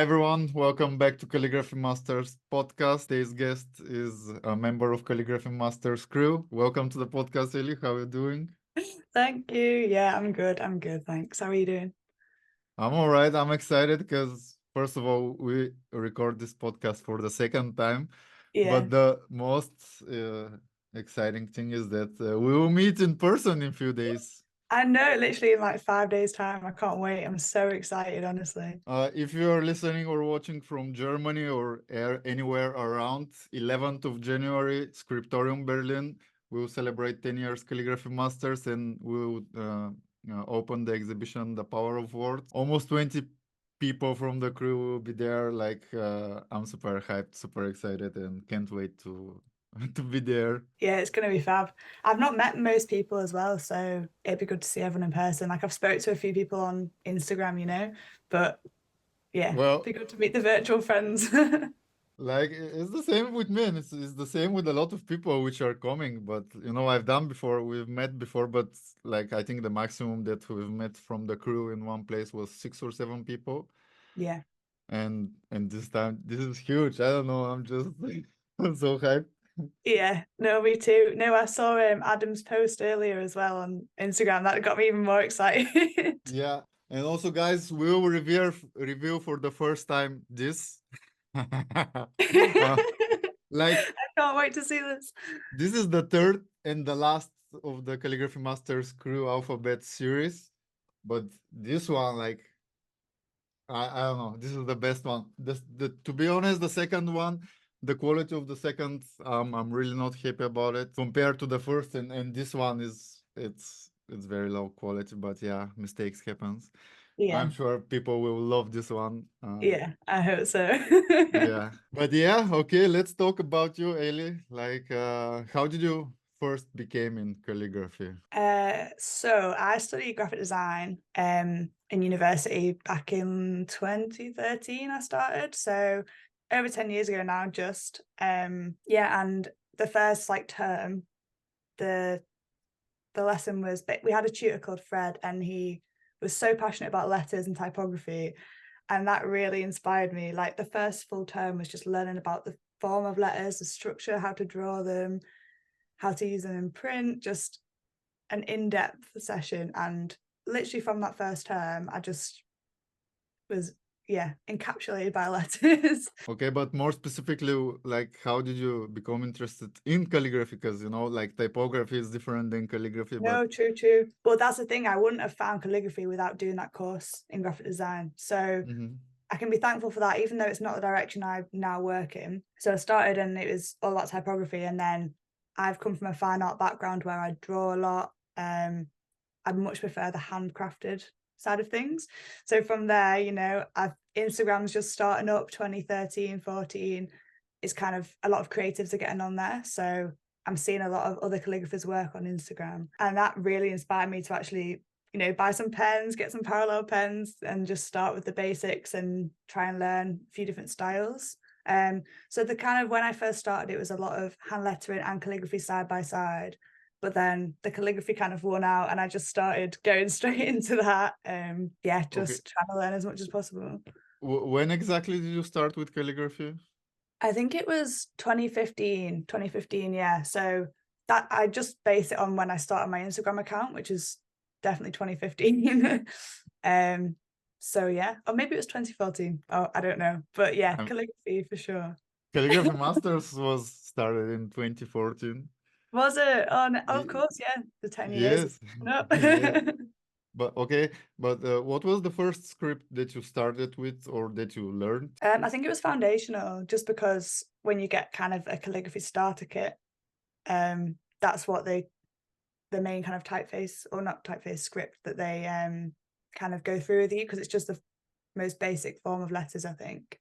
everyone, welcome back to Calligraphy Masters podcast. Today's guest is a member of Calligraphy Masters crew. Welcome to the podcast, Ellie. How are you doing? Thank you. Yeah, I'm good. Thanks. How are you doing? I'm all right. I'm excited because, first of all, we record this podcast for the second time. Yeah, But the most exciting thing is that we will meet in person in a few days. I know, literally in like 5 days' time. I can't wait. I'm so excited, honestly. If you are listening or watching from Germany or anywhere around, 11th of January, Scriptorium Berlin, we'll celebrate 10 years Calligraphy Masters and we'll open the exhibition, The Power of Words. Almost 20 people from the crew will be there. I'm super hyped, super excited, and can't wait to to be there. Yeah, it's gonna be fab. I've not met most people as well, so it'd be good to see everyone in person. Like I've spoke to a few people on Instagram, but yeah, it'd Well, be good to meet the virtual friends. it's the same with me, and it's the same with a lot of people which are coming. But I've done before, we've met before, but like I think the maximum that we've met from the crew in one place was 6 or 7 people. Yeah. And this time this is huge. I don't know, I'm just I'm so hyped. Yeah, no, me too. No, I saw Adam's post earlier as well on Instagram. That got me even more excited. Yeah. And also, guys, we'll review for the first time this. Uh, like I can't wait to see this. This is the third and the last of the Calligraphy Masters crew alphabet series, but this one, I don't know, this is the best one. To be honest, the second one, the quality of the second, I'm really not happy about it compared to the first, and this one it's very low quality, but yeah, mistakes happens. Yeah, I'm sure people will love this one. yeah, I hope so. Yeah, but yeah, okay, let's talk about you, Ailey. How did you first became in calligraphy? So I studied graphic design in university back in 2013 I started. So over 10 years ago now just. Yeah, and the first like term, the lesson was we had a tutor called Fred and he was so passionate about letters and typography, and that really inspired me. Like the first full term was just learning about the form of letters, the structure, how to draw them, how to use them in print, just an in-depth session. And literally from that first term I just was encapsulated by letters. Okay, but more specifically, like how did you become interested in calligraphy? Because like typography is different than calligraphy, but No, true, but that's the thing, I wouldn't have found calligraphy without doing that course in graphic design. So Mhm. I can be thankful for that, even though it's not the direction I now work in. So I started and it was all about typography, and then I've come from a fine art background where I draw a lot. I much prefer the handcrafted side of things. So from there, Instagram's just starting up 2013, 14. It's kind of a lot of creatives are getting on there. So I'm seeing a lot of other calligraphers work on Instagram. And that really inspired me to actually, buy some pens, get some parallel pens, and just start with the basics and try and learn a few different styles. So the kind of when I first started, it was a lot of hand lettering and calligraphy side by side. But then the calligraphy kind of won out and I just started going straight into that. Okay. Just trying to learn as much as possible. When exactly did you start with calligraphy? I think it was 2015, yeah. So that I just base it on when I started my Instagram account, which is definitely 2015. So yeah, or maybe it was 2014. Oh, I don't know. But yeah, Um, calligraphy for sure. Calligraphy Masters was started in 2014. Was it? Oh, no, of Ye- course, yeah. The 10 years. Yes, No. yeah. But okay, but what was the first script that you started with or that you learned? I think it was foundational, just because when you get kind of a calligraphy starter kit, that's what the main kind of typeface, or not typeface, script that they kind of go through with you, because it's just the most basic form of letters, I think.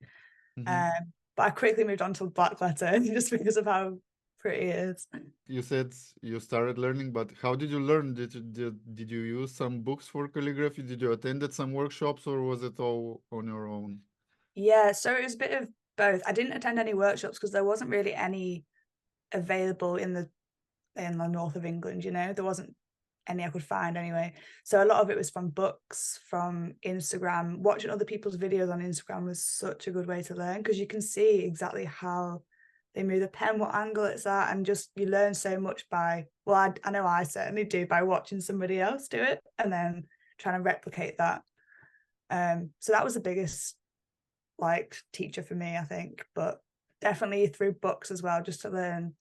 Mhm. But I quickly moved on to black letter just because of how pretty it is. You said you started learning, but how did you learn? Did you use some books for calligraphy? Did you attended some workshops, or was it all on your own? Yeah, so it was a bit of both. I didn't attend any workshops because there wasn't really any available in the north of England. There wasn't any I could find anyway. So a lot of it was from books, from Instagram. Watching other people's videos on Instagram was such a good way to learn, because you can see exactly how they move the pen, what angle it's at, and just you learn so much by, well, I know I certainly do, by watching somebody else do it and then trying to replicate that. So that was the biggest like teacher for me, I think, but definitely through books as well, just to learn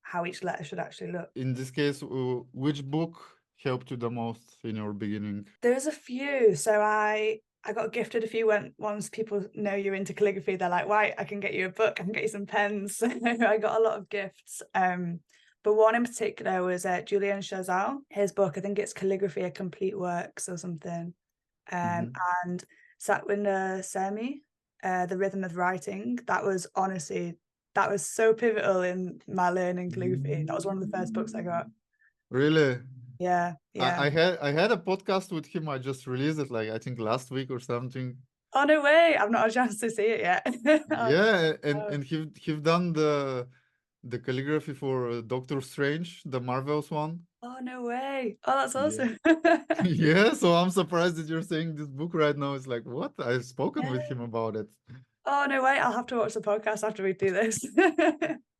how each letter should actually look. In this case, which book helped you the most in your beginning? There's a few. So I got gifted a few once people know you're into calligraphy, they're like, right, I can get you a book, I can get you some pens. So I got a lot of gifts. But one in particular was Julian Chazal. His book, I think it's Calligraphy, A Complete Works or something. And Satwinder Semi, The Rhythm of Writing. That was honestly, that was so pivotal in my learning calligraphy. That was one of the first books I got. Really? Yeah, yeah. I had a podcast with him. I just released it, like I think last week or something. Oh no way! I've not had a chance to see it yet. Yeah, and he've done the calligraphy for Doctor Strange, the Marvel's one. Oh no way! Oh, that's Yeah. awesome. Yeah, so I'm surprised that you're saying this book right now. It's like, what? I've spoken with Yeah. him about it. Oh no way! I'll have to watch the podcast after we do this.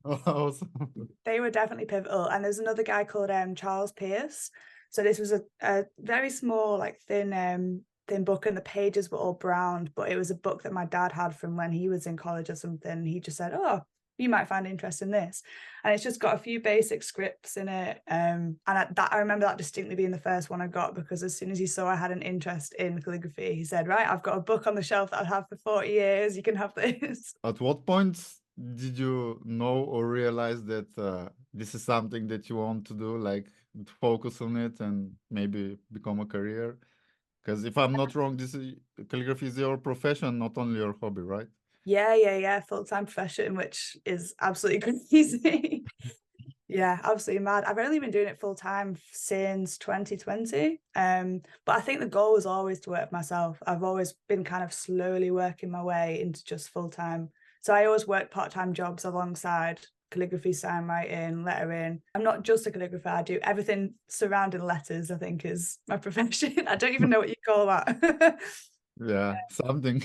Awesome. They were definitely pivotal. And there's another guy called Charles Pierce. So this was a very small, like thin book, and the pages were all browned, but it was a book that my dad had from when he was in college or something. He just said, oh, you might find interest in this. And it's just got a few basic scripts in it. And I remember that distinctly being the first one I got, because as soon as he saw I had an interest in calligraphy, he said, right, I've got a book on the shelf that I've had for 40 years. You can have this. At what point did you know or realize that this is something that you want to do, like focus on it and maybe become a career? Because if I'm not wrong, calligraphy is your profession, not only your hobby, right? Yeah. Full-time profession, which is absolutely crazy. Yeah, absolutely mad. I've only been doing it full time since 2020. But I think the goal was always to work myself. I've always been kind of slowly working my way into just full time. So I always work part-time jobs alongside calligraphy, sign writing, lettering. I'm not just a calligrapher. I do everything surrounding letters, I think, is my profession. I don't even know what you call that. Yeah, something.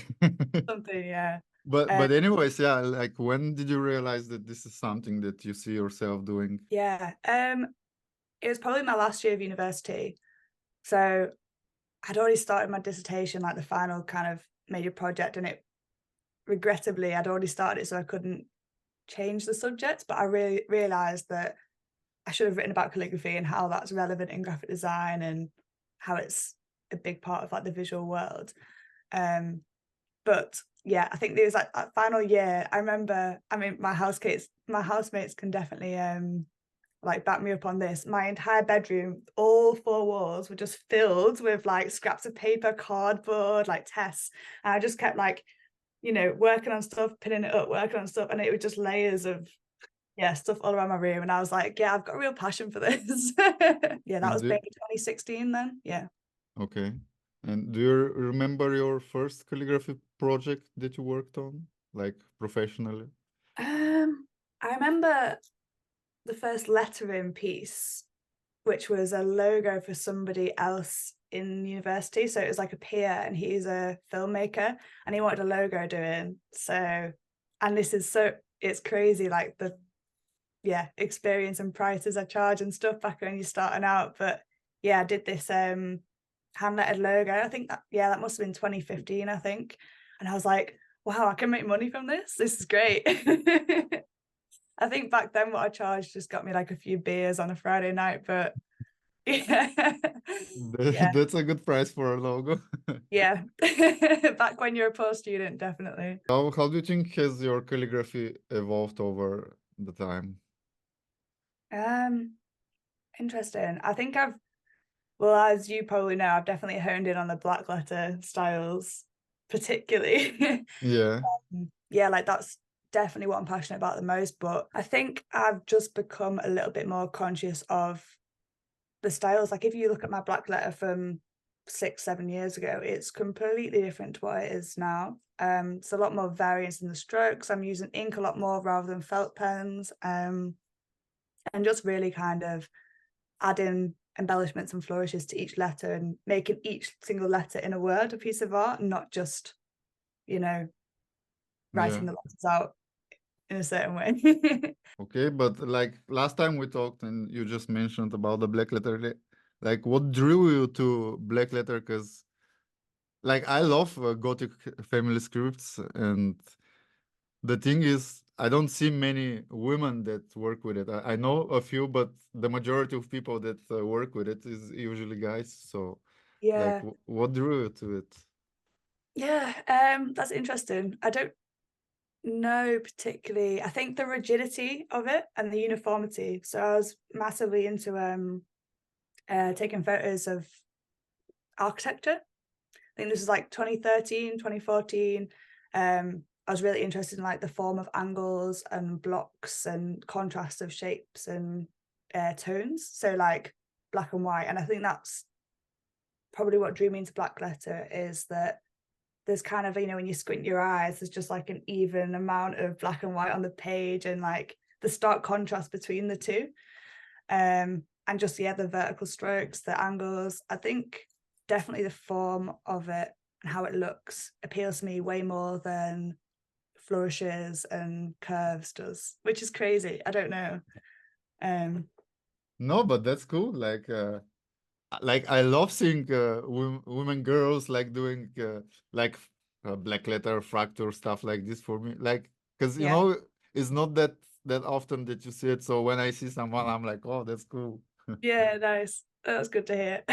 Something, yeah. But anyways, yeah, like when did you realize that this is something that you see yourself doing? Yeah. It was probably my last year of university. So I'd already started my dissertation, like the final kind of major project, and it, regrettably, I'd already started it, so I couldn't change the subject. But I really realized that I should have written about calligraphy and how that's relevant in graphic design and how it's a big part of like the visual world. But yeah, I think there was like that final year. I remember, I mean, my housemates can definitely like back me up on this. My entire bedroom, all four walls were just filled with like scraps of paper, cardboard, like tests. And I just kept like, working on stuff, pinning it up, working on stuff, and it was just layers of stuff all around my room. And I was like, yeah, I've got a real passion for this. Yeah, that And was maybe 2016 then. Yeah. okay. And do you remember your first calligraphy project that you worked on, like professionally? I remember the first lettering piece, which was a logo for somebody else in university. So it was like a peer, and he's a filmmaker, and he wanted a logo doing. So, and this is it's crazy, like the experience and prices I charge and stuff back when you're starting out. But yeah, I did this hand lettered logo. I think that must have been 2015, I think. And I was like, wow, I can make money from this. This is great. I think back then what I charged just got me like a few beers on a Friday night, but yeah. Yeah. That's a good price for a logo. Yeah. Back when you're a poor student, definitely. How do you think has your calligraphy evolved over the time? Interesting. I think well, as you probably know, I've definitely honed in on the black letter styles, particularly. Yeah. Yeah, like that's definitely what I'm passionate about the most. But I think I've just become a little bit more conscious of the styles. Like if you look at my black letter from 6-7 years ago, it's completely different to what it is now. It's a lot more variance in the strokes. I'm using ink a lot more rather than felt pens, and just really kind of adding embellishments and flourishes to each letter and making each single letter in a word a piece of art, not just, you know, Yeah. writing the letters out in a certain way. Okay, but like last time we talked and you just mentioned about the black letter, like what drew you to black letter? Because like I love Gothic family scripts, and the thing is, I don't see many women that work with it. I know a few, but the majority of people that work with it is usually guys. So, like, Yeah. what drew you to it? Yeah, that's interesting. I don't know particularly. I think the rigidity of it and the uniformity. So I was massively into taking photos of architecture. I think this is like 2013, 2014. I was really interested in like the form of angles and blocks and contrast of shapes and tones. So like black and white. And I think that's probably what drew me into black letter, is that there's kind of, you know, when you squint your eyes, there's just like an even amount of black and white on the page, and like the stark contrast between the two. And just, yeah, the vertical strokes, the angles. I think definitely the form of it and how it looks appeals to me way more than flourishes and curves does, which is crazy. I don't know. No, but that's cool. Like I love seeing women, girls like doing like black letter fracture stuff like this for me. Like, because you Yeah. know, it's not that often that you see it. So when I see someone, I'm like, oh, that's cool. Yeah, nice. That's good to hear.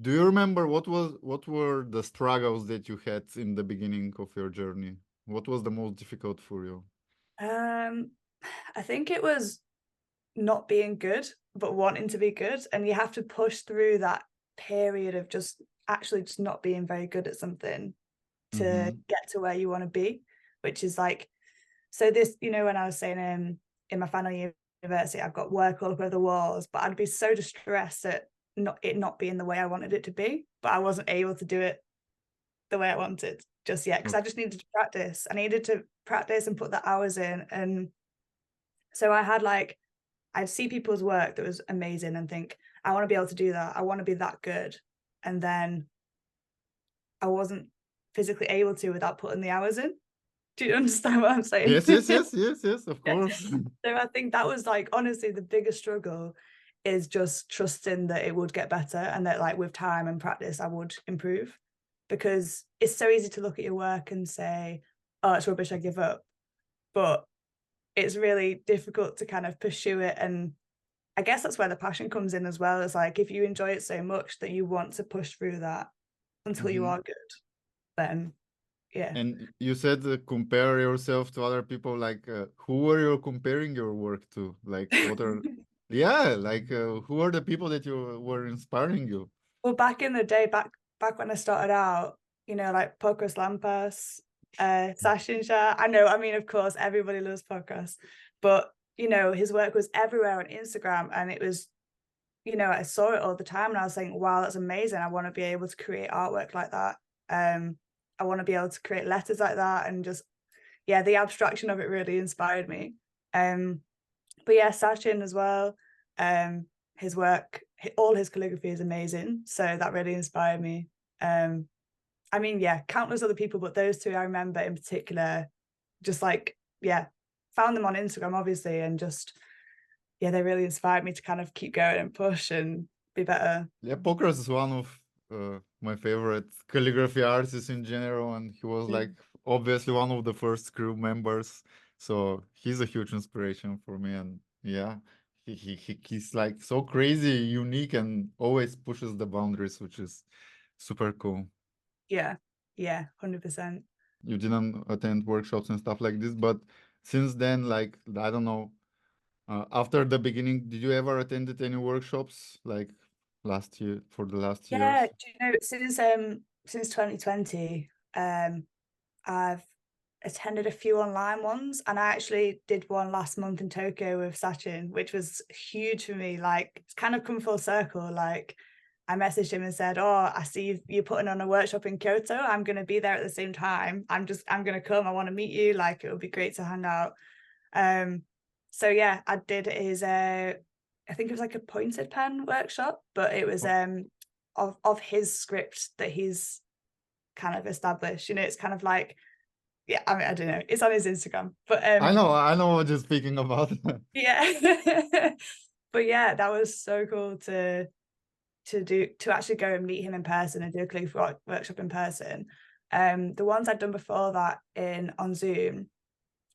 Do you remember what were the struggles that you had in the beginning of your journey? What was the most difficult for you? um, I think it was not being good, but wanting to be good. And you have to push through that period of just actually just not being very good at something to Mm-hmm. get to where you want to be, which is like, so this, you know, when I was saying in my final year of university, I've got work all over the walls, but I'd be so distressed at not being the way I wanted it to be, but I wasn't able to do it the way I wanted just yet, because I just needed to practice. I needed to practice and put the hours in. And so I had like, I'd see people's work that was amazing and think, I want to be able to do that. I want to be that good. And then I wasn't physically able to without putting the hours in. Do you understand what I'm saying? Yes, yes, yes, yes, yes, of Yeah. course. So I think that was like, honestly, the biggest struggle is just trusting that it would get better, and that like with time and practice, I would improve. Because it's so easy to look at your work and say, oh, it's rubbish, I give up. But it's really difficult to kind of pursue it. And I guess that's where the passion comes in as well. It's like, if you enjoy it so much that you want to push through that until you Mm-hmm. are good, then yeah. And you said compare yourself to other people. Like, who are you comparing your work to? Like, what are, yeah, like, who are the people that you were inspiring you? Well, back in the day, back when I started out, you know, like Pocos Lampas, Sashinsha. I know, I mean, of course, everybody loves Pocos, but you know, his work was everywhere on Instagram, and it was, you know, I saw it all the time, and I was saying, wow, that's amazing. I want to be able to create artwork like that. I want to be able to create letters like that, and just, yeah, the abstraction of it really inspired me. Um, but yeah, Sachin as well. Um, his work, all his calligraphy is amazing, so that really inspired me. I mean, yeah, countless other people, but those two I remember in particular, just like, yeah, found them on Instagram, obviously, and just, yeah, they really inspired me to kind of keep going and push and be better. Yeah, Pokras is one of my favorite calligraphy artists in general, and he was like Mm. obviously one of the first crew members. So he's a huge inspiration for me, and yeah, he's like so crazy, unique, and always pushes the boundaries, which is super cool. Yeah, yeah, 100%. You didn't attend workshops and stuff like this, but since then, like I don't know, after the beginning, did you ever attended any workshops like last year for the last Yeah, years? do you know, since 2020, I've attended a few online ones, and I actually did one last month in Tokyo with Sachin, which was huge for me. Like, it's kind of come full circle. Like, I messaged him and said, oh, I see you're putting on a workshop in Kyoto. I'm going to be there at the same time. I'm going to come. I want to meet you. Like, it would be great to hang out. So yeah, I did I think it was like a pointed pen workshop, but it was of his script that he's kind of established. You know, it's kind of like, yeah, I mean, I don't know. It's on his Instagram, but I know what you're speaking about. yeah. But yeah, that was so cool to actually go and meet him in person and do a calligraphy workshop in person. The ones I'd done before that on Zoom,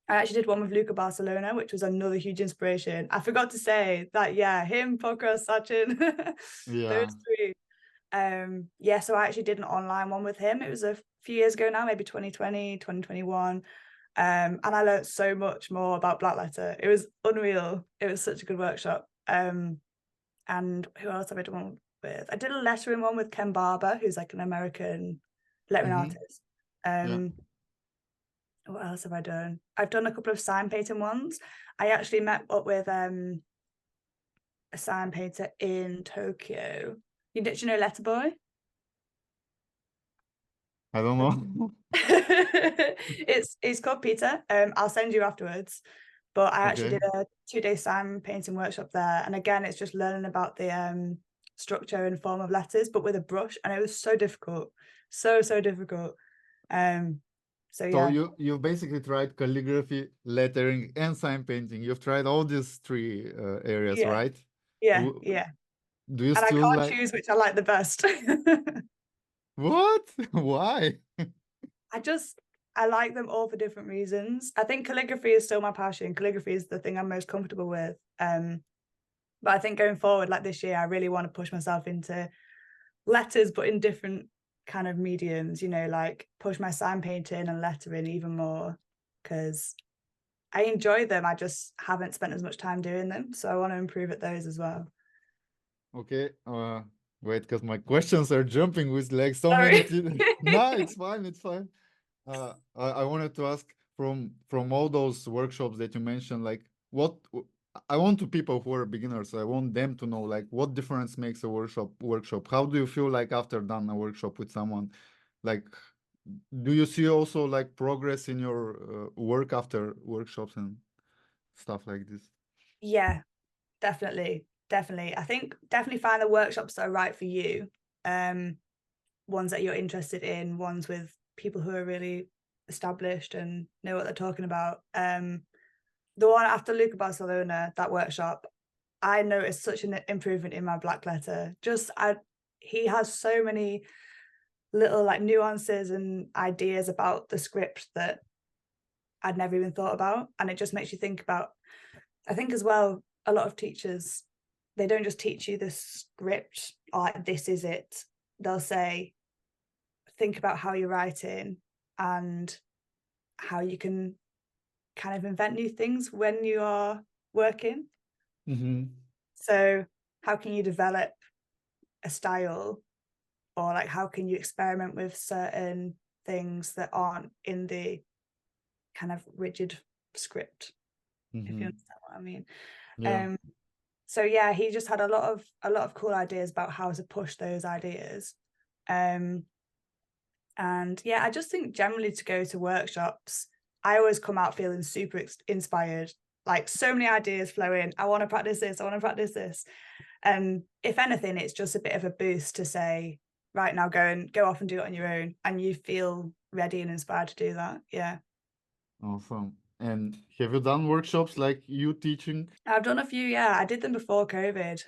I actually did one with Luca Barcelona, which was another huge inspiration. I forgot to say that, yeah, him, Poco, Sachin, those Yeah. three. Yeah, so I actually did an online one with him. It was a few years ago now, maybe 2020, 2021. And I learned so much more about blackletter. It was unreal. It was such a good workshop. And who else have I done one with? I did a lettering one with Ken Barber, who's like an American lettering artist. Yeah. What else have I done? I've done a couple of sign painting ones. I actually met up with a sign painter in Tokyo. Do you know Letterboy? I don't know. It's called Peter. I'll send you afterwards. But I actually Okay. did a 2-day sign painting workshop there. And again, it's just learning about the structure and form of letters, but with a brush. And it was so difficult. So difficult. So So yeah. you basically tried calligraphy, lettering, and sign painting. You've tried all these three areas, Yeah. right? Yeah. W- Yeah. Do you And I still can't like choose which I like the best. what? Why? I like them all for different reasons. I think calligraphy is still my passion. Calligraphy is the thing I'm most comfortable with. But I think going forward, like this year, I really want to push myself into letters, but in different kind of mediums, you know, like push my sign painting and lettering even more, because I enjoy them. I just haven't spent as much time doing them. So I want to improve at those as well. Okay. Wait, because my questions are jumping with like so many. Sorry. No, it's fine. It's fine. I wanted to ask from all those workshops that you mentioned, like what I want to people who are beginners, I want them to know like what difference makes a workshop. How do you feel like after done a workshop with someone? Like, do you see also like progress in your work after workshops and stuff like this? Yeah, definitely. Definitely. I think definitely find the workshops that are right for you. Ones that you're interested in, ones with people who are really established and know what they're talking about. The one after Luca Barcelona, that workshop, I noticed such an improvement in my black letter. He has so many little like nuances and ideas about the script that I'd never even thought about. And it just makes you think about, I think as well, a lot of teachers, they don't just teach you the script or like, this is it. They'll say, think about how you're writing and how you can kind of invent new things when you are working. Mm-hmm. So how can you develop a style, or like how can you experiment with certain things that aren't in the kind of rigid script, if you Mm-hmm. understand what I mean. Yeah. So yeah, he just had a lot of cool ideas about how to push those ideas. And yeah, I just think generally to go to workshops, I always come out feeling super inspired, like so many ideas flow in. I want to practice this. I want to practice this. And if anything, it's just a bit of a boost to say, right now, go off and do it on your own. And you feel ready and inspired to do that. Yeah. Awesome. And have you done workshops like you teaching? I've done a few. Yeah. I did them before COVID.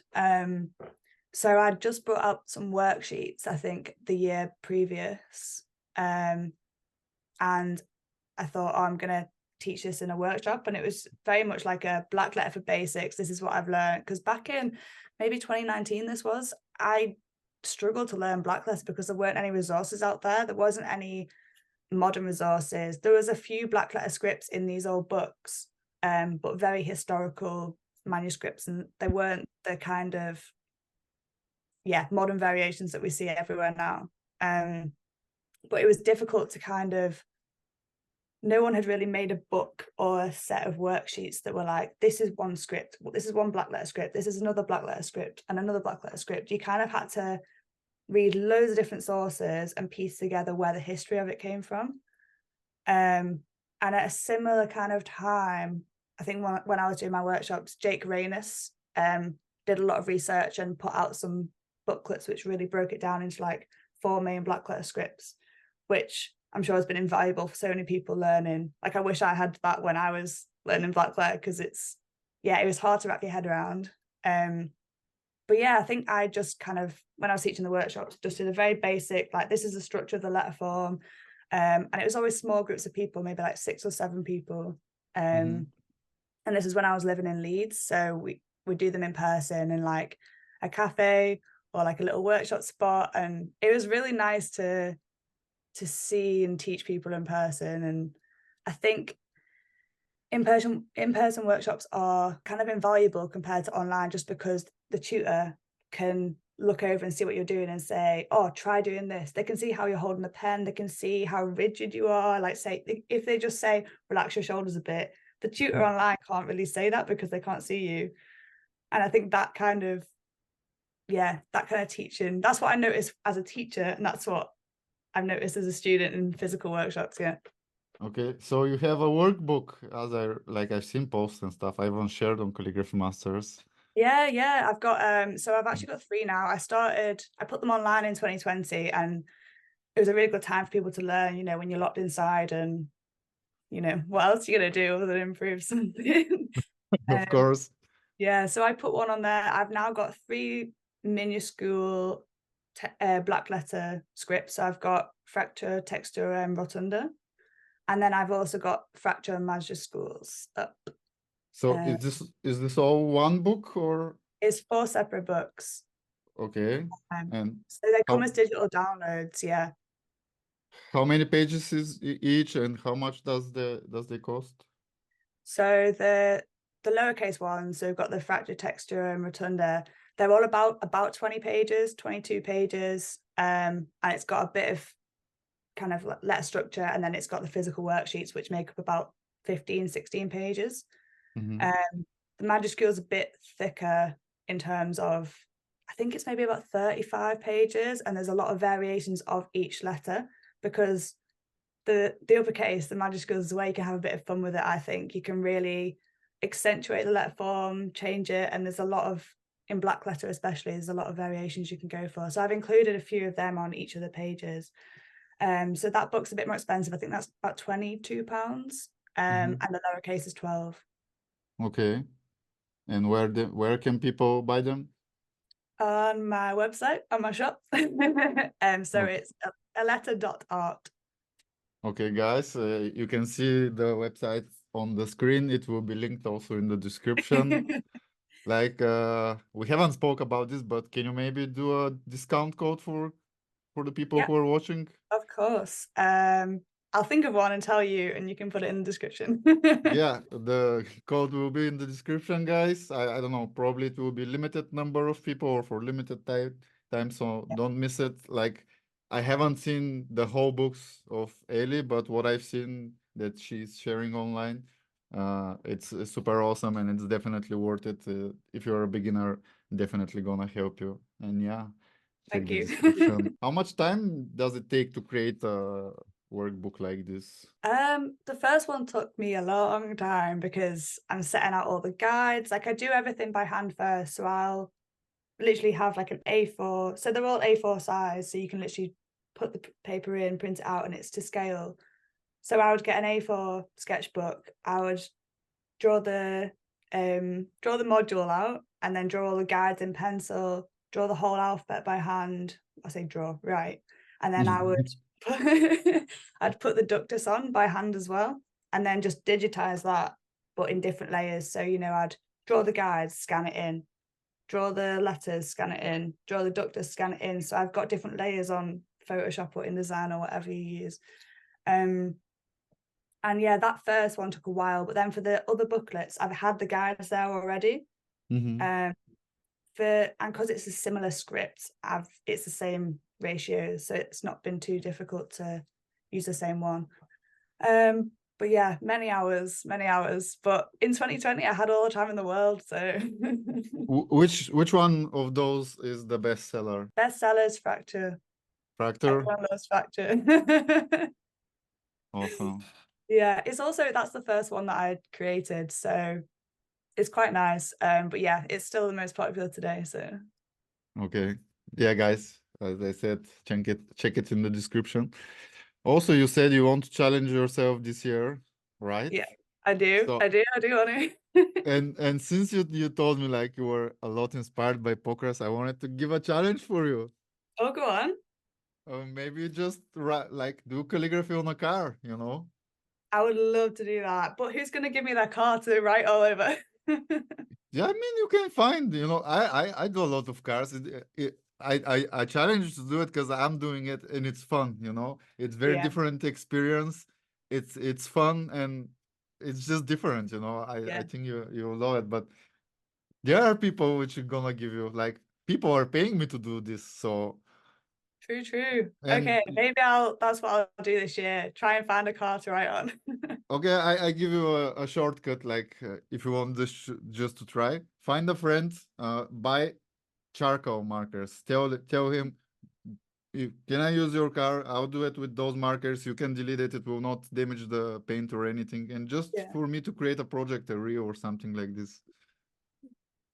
So I just brought up some worksheets, I think the year previous. And I thought, oh, I'm going to teach this in a workshop. And it was very much like a black letter for basics. This is what I've learned. Because back in maybe 2019, I struggled to learn black letter because there weren't any resources out there. There wasn't any modern resources. There was a few black letter scripts in these old books, but very historical manuscripts. And they weren't the kind of, modern variations that we see everywhere now. But it was difficult to kind of, no one had really made a book or a set of worksheets that were like, this is one script, this is one black letter script, this is another black letter script, and another black letter script. You kind of had to read loads of different sources and piece together where the history of it came from. And at a similar kind of time, I think when I was doing my workshops, Jake Rainus, did a lot of research and put out some booklets which really broke it down into like 4 main black letter scripts, which I'm sure has been invaluable for so many people learning. Like I wish I had that when I was learning black letter, because it was hard to wrap your head around. But yeah, I think I just kind of, when I was teaching the workshops, just did a very basic, like this is the structure of the letter form. And it was always small groups of people, maybe like 6 or 7 people. And this is when I was living in Leeds. So we would do them in person in like a cafe or like a little workshop spot. And it was really nice to see and teach people in person. And I think in-person workshops are kind of invaluable compared to online, just because the tutor can look over and see what you're doing and say, oh, try doing this. They can see how you're holding the pen. They can see how rigid you are. Like say, if they just say, relax your shoulders a bit, the tutor online can't really say that because they can't see you. And I think that kind of teaching, that's what I noticed as a teacher. And that's what I've noticed as a student in physical workshops. Yeah. Okay, so you have a workbook, as I've seen posts and stuff. I even shared on Calligraphy Masters. Yeah. I've got so I've actually got 3 now. I put them online in 2020, and it was a really good time for people to learn, when you're locked inside and what else are you gonna do other than improve something. Of course. Yeah, so I put one on there. I've now got 3 minuscule black letter scripts. So I've got fracture, texture, and rotunda. And then I've also got fracture and majuscules up. So is this all one book or? It's 4 separate books. Okay. And so they come as digital downloads, yeah. how many pages is each, and how much does they cost? So the lowercase ones, so we've got the fracture, texture, and rotunda. They're all about 20 pages, 22 pages. And it's got a bit of kind of letter structure, and then it's got the physical worksheets, which make up about 15, 16 pages. The majuscule is a bit thicker in terms of, I think it's maybe about 35 pages, and there's a lot of variations of each letter, because the uppercase, the majuscule, is the way you can have a bit of fun with it. I think you can really accentuate the letter form, change it, and there's a lot of, in black letter especially, there's a lot of variations you can go for. So I've included a few of them on each of the pages. So that book's a bit more expensive. I think that's about £22. And the lowercase is 12. Okay. And where can people buy them? On my website, on my shop. So it's aletter.art. Okay, guys, you can see the website on the screen. It will be linked also in the description. Like we haven't spoke about this, but can you maybe do a discount code for the people who are watching? Of course. I'll think of one and tell you, and you can put it in the description. Yeah, the code will be in the description, guys. I don't know, probably it will be limited number of people or for limited time, so don't miss it. Like I haven't seen the whole books of Ellie, but what I've seen that she's sharing online, it's super awesome, and it's definitely worth it. If you're a beginner, definitely gonna help you. And yeah, check Thank the you. description. How much time does it take to create a workbook like this? The first one took me a long time, because I'm setting out all the guides. Like I do everything by hand first, so I'll literally have like an A4. So they're all A4 size, so you can literally put the paper in, print it out, and it's to scale. So I would get an A4 sketchbook. I would draw the module out, and then draw all the guides in pencil, draw the whole alphabet by hand. I say draw, right. And then I would I'd put the ductus on by hand as well, and then just digitize that, but in different layers. So, I'd draw the guides, scan it in, draw the letters, scan it in, draw the ductus, scan it in. So I've got different layers on Photoshop or InDesign or whatever you use. And yeah, that first one took a while, but then for the other booklets, I've had the guides there already. And because it's a similar script, it's the same ratio, so it's not been too difficult to use the same one. But yeah, many hours. But in 2020, I had all the time in the world. So Which one of those is the bestseller? Bestsellers, Fracture. Fracture? Everyone loves Fracture. Awesome. Yeah, that's the first one that I created. So it's quite nice. But yeah, it's still the most popular today. So Okay. Yeah, guys, as I said, check it in the description. Also, you said you want to challenge yourself this year, right? yeah, I do. So, I do want to. and since you told me like you were a lot inspired by pokers, I wanted to give a challenge for you. Oh, go on. Maybe just like do calligraphy on a car, I would love to do that. But who's gonna give me that car to write all over? Yeah, I mean you can find, I do a lot of cars. I challenge you to do it because I'm doing it and it's fun, It's very Yeah, different experience. It's fun and it's just different, I yeah. think you'll love it. But there are people which are gonna give you like people are paying me to do this, so True, true. and Okay, maybe that's what I'll do this year. Try and find a car to write on. okay, I give you a shortcut. Like if you want this just to try, find a friend, buy charcoal markers. Tell him, can I use your car? I'll do it with those markers. You can delete it. It will not damage the paint or anything. And just Yeah. for me to create a project, a reel or something like this.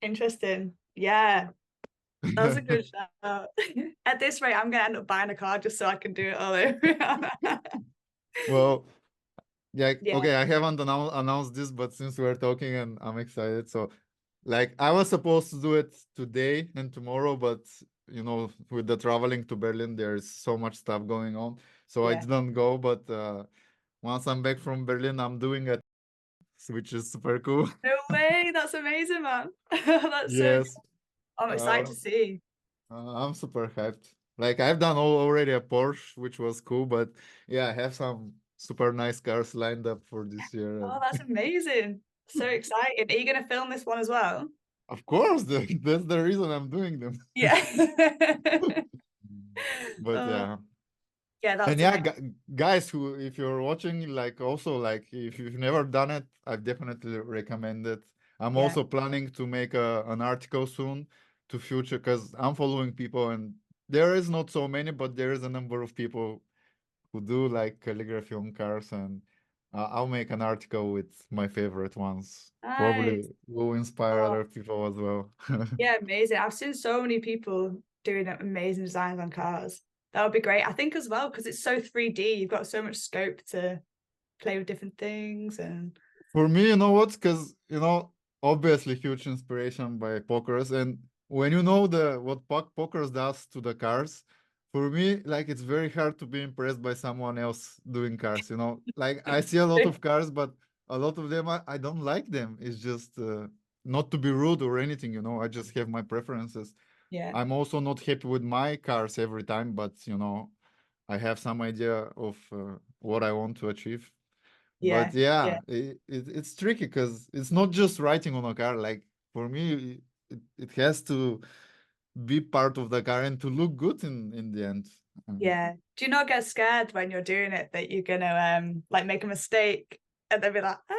Interesting. Yeah, that's a good shout. At this rate, I'm gonna end up buying a car just so I can do it all over. Well, yeah, Yeah, okay. I haven't announced this, but since we're talking and I'm excited, so like I was supposed to do it today and tomorrow, but with the traveling to Berlin, there's so much stuff going on, so I yeah. didn't go. But once I'm back from Berlin, I'm doing it, which is super cool. No way, that's amazing, man. That's so Yes, cool. I'm excited uh, to see. I'm super hyped. Like I've done already a Porsche, which was cool, but yeah, I have some super nice cars lined up for this year, Oh, and that's amazing. So exciting. Are you gonna film this one as well? of course, that's the reason I'm doing them. Yeah. But Oh, yeah. yeah, And that's yeah, amazing. guys, who if you're watching, like also like if you've never done it, I definitely recommend it. I'm Yeah. also planning to make an article soon to future because I'm following people and there is not so many, but there is a number of people who do like calligraphy on cars, and I'll make an article with my favorite ones. Probably Nice. will inspire Oh, other people as well. yeah, amazing. I've seen so many people doing amazing designs on cars. That would be great. I think as well, because it's so 3D, you've got so much scope to play with different things and For me, you know what? Because obviously huge inspiration by pokers, and when you know the what pokers does to the cars, for me, like it's very hard to be impressed by someone else doing cars. Like I see a lot of cars, but a lot of them I don't like them. It's just not to be rude or anything. I just have my preferences. yeah, I'm also not happy with my cars every time, but I have some idea of what I want to achieve. But yeah, yeah, yeah, it's tricky because it's not just writing on a car. Like for me, it has to be part of the car and to look good in the end. Um, yeah. Do you not get scared when you're doing it that you're gonna like make a mistake and then be like, ah?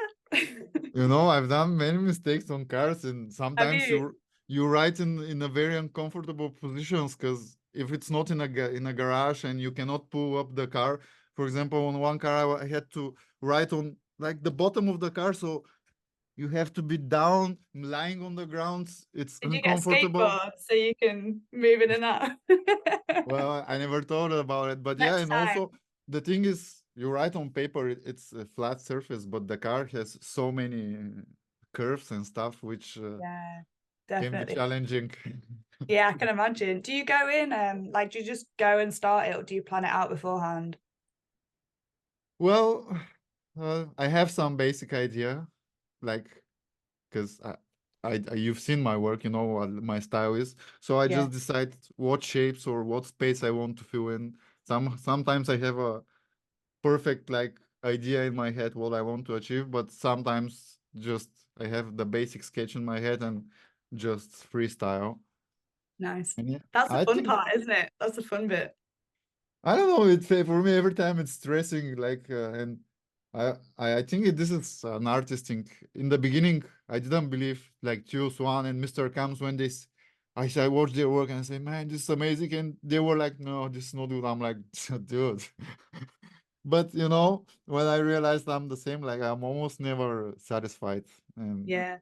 I've done many mistakes on cars, and Have sometimes you? you write in a very uncomfortable positions because if it's not in a garage and you cannot pull up the car. For example, on one car, I had to write on like the bottom of the car, so you have to be down, lying on the ground. It's Did you get a uncomfortable. skateboard so you can move in and out? Well, I never thought about it, but yeah, Next and time. also the thing is, you write on paper, it's a flat surface, but the car has so many curves and stuff, which Yeah, can be definitely. challenging. Yeah, I can imagine. Do you go in like do you just go and start it or do you plan it out beforehand? Well, I have some basic idea, like because you've seen my work, you know what my style is. So I Yeah, just decide what shapes or what space I want to fill in. Sometimes I have a perfect like idea in my head what I want to achieve, but sometimes just I have the basic sketch in my head and just freestyle. nice. And yeah, That's the I fun think part, isn't it? That's the fun bit. I don't know. It's for me every time it's stressing. Like and I think this is an artist thing. In the beginning, I didn't believe like Tio Swan and Mr. Comes when I watched their work and I say, man, this is amazing. And they were like, no, this is not good. I'm like, dude. But when I realized I'm the same, like I'm almost never satisfied. And Yeah.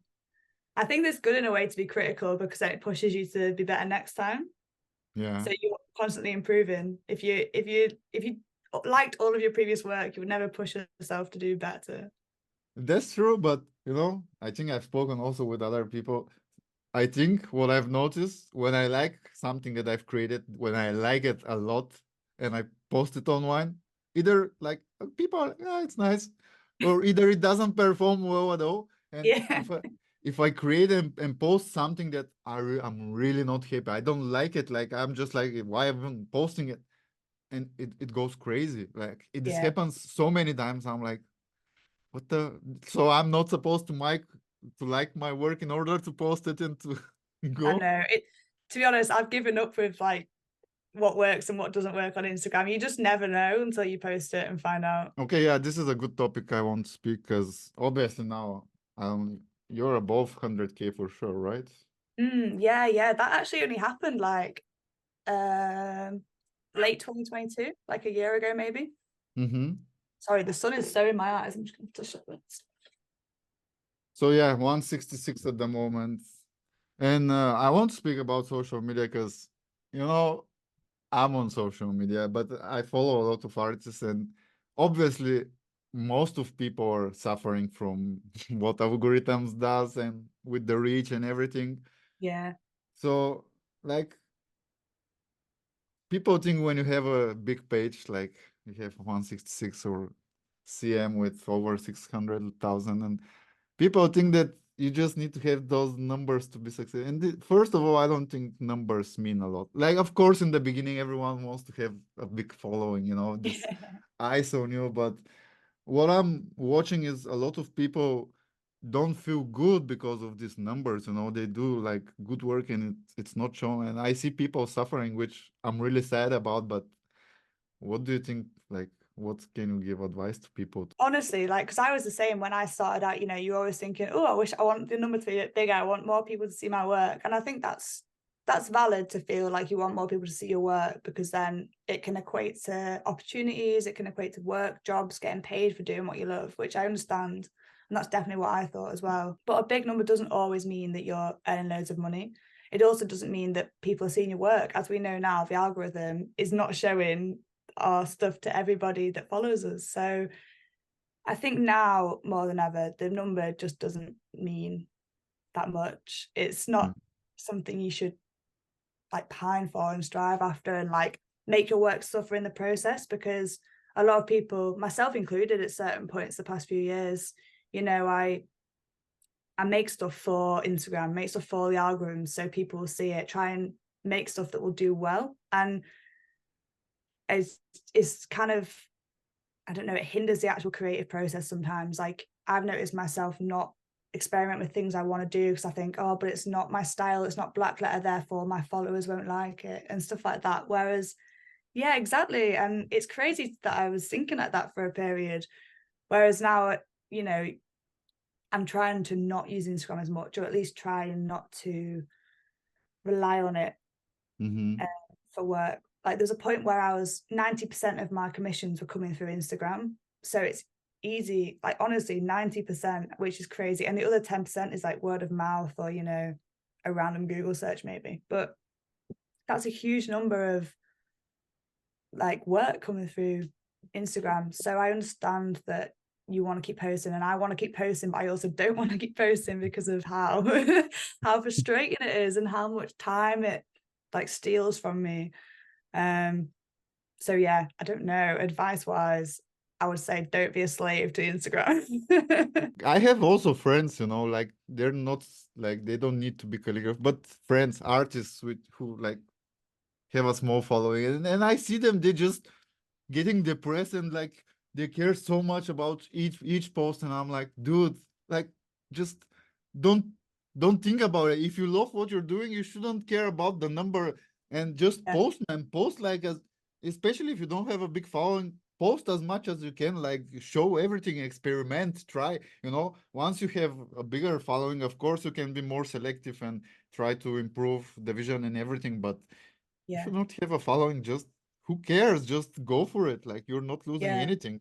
I think it's good in a way to be critical because then it pushes you to be better next time. Yeah, So you're constantly improving. If you liked all of your previous work, you would never push yourself to do better. that's true. But you know, I think I've spoken also with other people. I think what I've noticed when I like something that I've created, when I like it a lot and I post it online, either like people are, yeah, it's nice, or either it doesn't perform well at all. And Yeah. if I create and post something that I'm really not happy, I don't like it, like I'm just like, why am I posting it? And it goes crazy. Like this Yeah. happens so many times. I'm like, what the? So I'm not supposed to like my work in order to post it and to I go. know. To be honest, I've given up with like what works and what doesn't work on Instagram. You just never know until you post it and find out. Okay, yeah, this is a good topic I want to speak because obviously now you're above 100K for sure, right? Yeah, yeah. That actually only happened like um late 2022, like a year ago maybe. Mm-hmm. Sorry, the sun is so in my eyes. I'm just going to shut this. So yeah, 166 at the moment. And I want to speak about social media because, you know, I'm on social media, but I follow a lot of artists, and obviously, most of people are suffering from what algorithms does and with the reach and everything. Yeah. So, like, people think when you have a big page, like you have 166 or CM with over 600,000, and people think that you just need to have those numbers to be successful. And first of all, I don't think numbers mean a lot. Like, of course, in the beginning, everyone wants to have a big following, you know, this eyes on you. But what I'm watching is a lot of people don't feel good because of these numbers. You know, they do like good work and it's not shown. And I see people suffering, which I'm really sad about. But what do you think? Like, what can you give advice to people? Honestly, like, because I was the same when I started out, you're always thinking, oh, I wish I want the number to be bigger. I want more people to see my work. And I think that's valid to feel like you want more people to see your work because then it can equate to opportunities, it can equate to work, jobs, getting paid for doing what you love, which I understand. And that's definitely what I thought as well. But a big number doesn't always mean that you're earning loads of money. It also doesn't mean that people are seeing your work. As we know now, the algorithm is not showing our stuff to everybody that follows us. So I think now more than ever, the number just doesn't mean that much. It's not something you should like pine for and strive after and like make your work suffer in the process because a lot of people, myself included, at certain points the past few years, I make stuff for Instagram, make stuff for the algorithms so people will see it, try and make stuff that will do well. And it's kind of, I don't know, it hinders the actual creative process sometimes. Like I've noticed myself not experiment with things I want to do because I think, oh, but it's not my style, it's not black letter, therefore my followers won't like it and stuff like that. Whereas, yeah, exactly. And it's crazy that I was thinking like that for a period. Whereas now, you know, I'm trying to not use Instagram as much, or at least try not to rely on it Mm-hmm. for work. Like there's a point where I was 90% of my commissions were coming through Instagram. So it's easy, like honestly, 90%, which is crazy. And the other 10% is like word of mouth or, a random Google search maybe. But that's a huge number of like work coming through Instagram. So I understand that you want to keep posting and I want to keep posting, but I also don't want to keep posting because of how how frustrating it is and how much time it like steals from me. So yeah, I don't know. Advice wise, I would say don't be a slave to Instagram. I have also friends, you know, like they're not like they don't need to be calligraph, but friends, artists with who like have a small following, and I see them, they just getting depressed and like they care so much about each post, and I'm like, dude, like just don't don't think about it. If you love what you're doing, you shouldn't care about the number and just Yeah, post, man. Post like as especially if you don't have a big following, post as much as you can, like show everything, experiment, try, you know. Once you have a bigger following, of course you can be more selective and try to improve the vision and everything, but if yeah, you don't have a following, just who cares? Just go for it. Like you're not losing yeah. anything.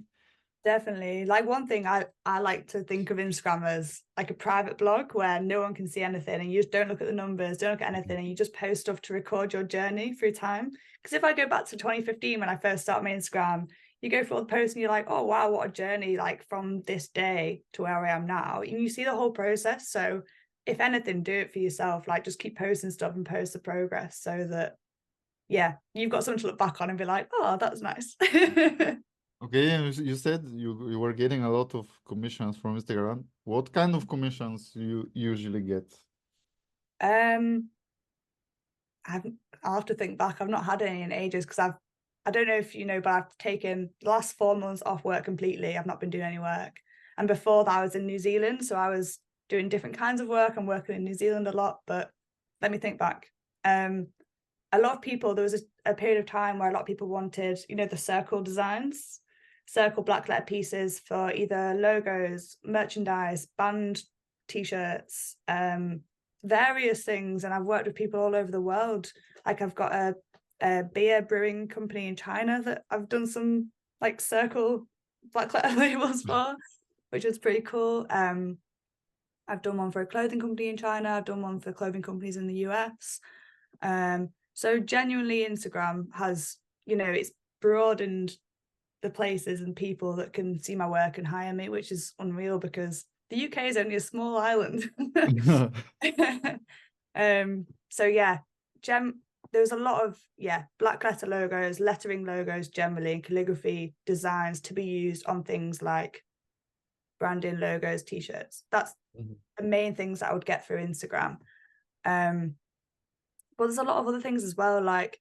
Definitely. Like one thing I like to think of Instagram as like a private blog where no one can see anything and you just don't look at the numbers, don't look at anything, and you just post stuff to record your journey through time. Because if I go back to 2015 when I first started my Instagram, you go through all the posts and you're like, oh wow, what a journey, like from this day to where I am now. And you see the whole process. So if anything, do it for yourself. Like just keep posting stuff and post the progress so that yeah, you've got something to look back on and be like, oh, that's nice. Okay, and you said you were getting a lot of commissions from Instagram. What kind of commissions you usually get? Um, I'll have to think back. I've not had any in ages because I don't know if you know, but I've taken the last 4 months off work completely. I've not been doing any work. And before that, I was in New Zealand. So I was doing different kinds of work. I'm working in New Zealand a lot, but let me think back. A lot of people, there was a period of time where a lot of people wanted, you know, the circle designs, circle black letter pieces for either logos, merchandise, band t-shirts, various things. And I've worked with people all over the world. Like I've got a beer brewing company in China that I've done some like circle black letter labels for, which was pretty cool. I've done one for a clothing company in China. I've done one for clothing companies in the US. So genuinely Instagram has, you know, it's broadened the places and people that can see my work and hire me, which is unreal because the UK is only a small island. So yeah, there's a lot of black letter logos, lettering logos generally, and calligraphy designs to be used on things like branding, logos, t-shirts. That's the main things that I would get through Instagram. But there's a lot of other things as well, like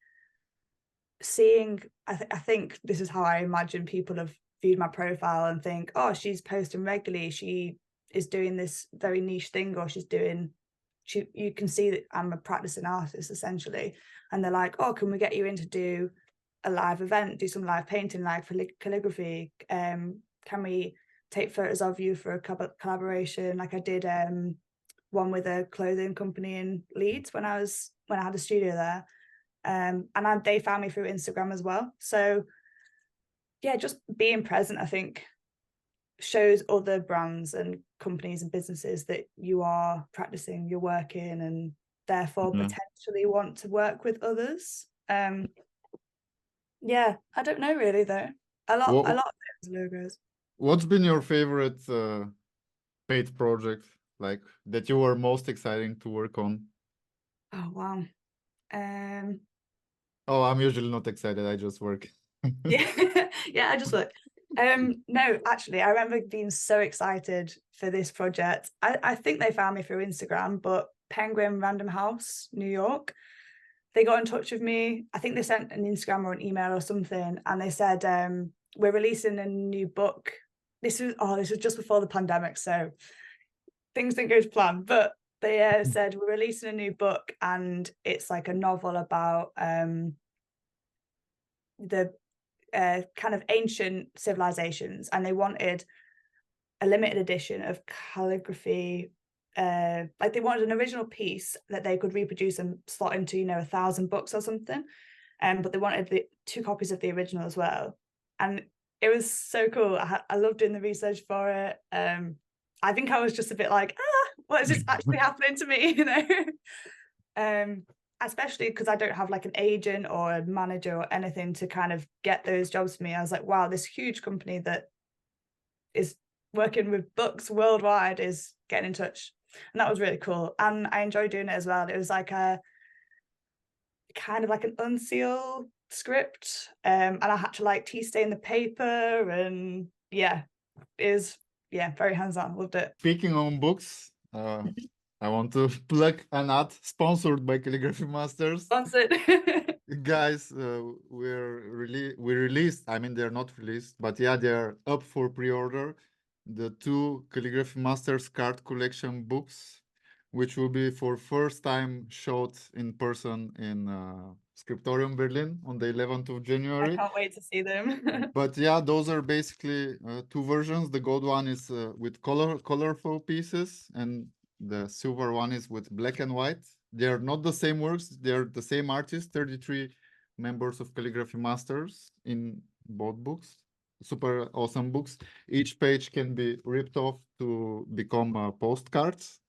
seeing, I think this is how I imagine people have viewed my profile and think, oh, she's posting regularly, she is doing this very niche thing, or you can see that I'm a practicing artist essentially. And they're like, oh, can we get you in to do a live event, do some live painting, live calligraphy? Can we take photos of you for a collaboration? Like I did one with a clothing company in Leeds when I had a studio there. And they found me through Instagram as well. So yeah, just being present, I think, shows other brands and companies and businesses that you are practicing, you're working, and therefore potentially want to work with others. Yeah, I don't know really though. A lot of those logos. What's been your favorite paid project, like that you were most exciting to work on? Oh wow. Oh, I'm usually not excited. I just work. Yeah, yeah, I just look. No, actually, I remember being so excited for this project. I think they found me through Instagram, but Penguin Random House, New York, they got in touch with me. I think they sent an Instagram or an email or something, and they said, we're releasing a new book. This was just before the pandemic, so things didn't go to plan, but they said we're releasing a new book, and it's like a novel about the kind of ancient civilizations, and they wanted a limited edition of calligraphy. Like they wanted an original piece that they could reproduce and slot into, you know, 1,000 books or something. But they wanted the 2 copies of the original as well. And it was so cool. I loved doing the research for it. I think I was just a bit like, what is this actually happening to me? You know? Especially because I don't have like an agent or a manager or anything to kind of get those jobs for me. I was like, wow, this huge company that is working with books worldwide is getting in touch. And that was really cool. And I enjoyed doing it as well. It was like a kind of like an unsealed script. And I had to like tea stain the paper, and yeah, it was very hands-on. Loved it. Speaking on books, I want to plug an ad sponsored by Calligraphy Masters. Sponsored. Guys, we released, I mean, they're not released, but yeah, they're up for pre-order. The 2 Calligraphy Masters card collection books, which will be for first time showed in person in Scriptorium Berlin on the 11th of January. I can't wait to see them. But yeah, those are basically 2 versions. The gold one is with colorful pieces, and the silver one is with black and white. They're not the same works. They're the same artist, 33 members of Calligraphy Masters in both books. super awesome books. Each page can be ripped off to become postcards.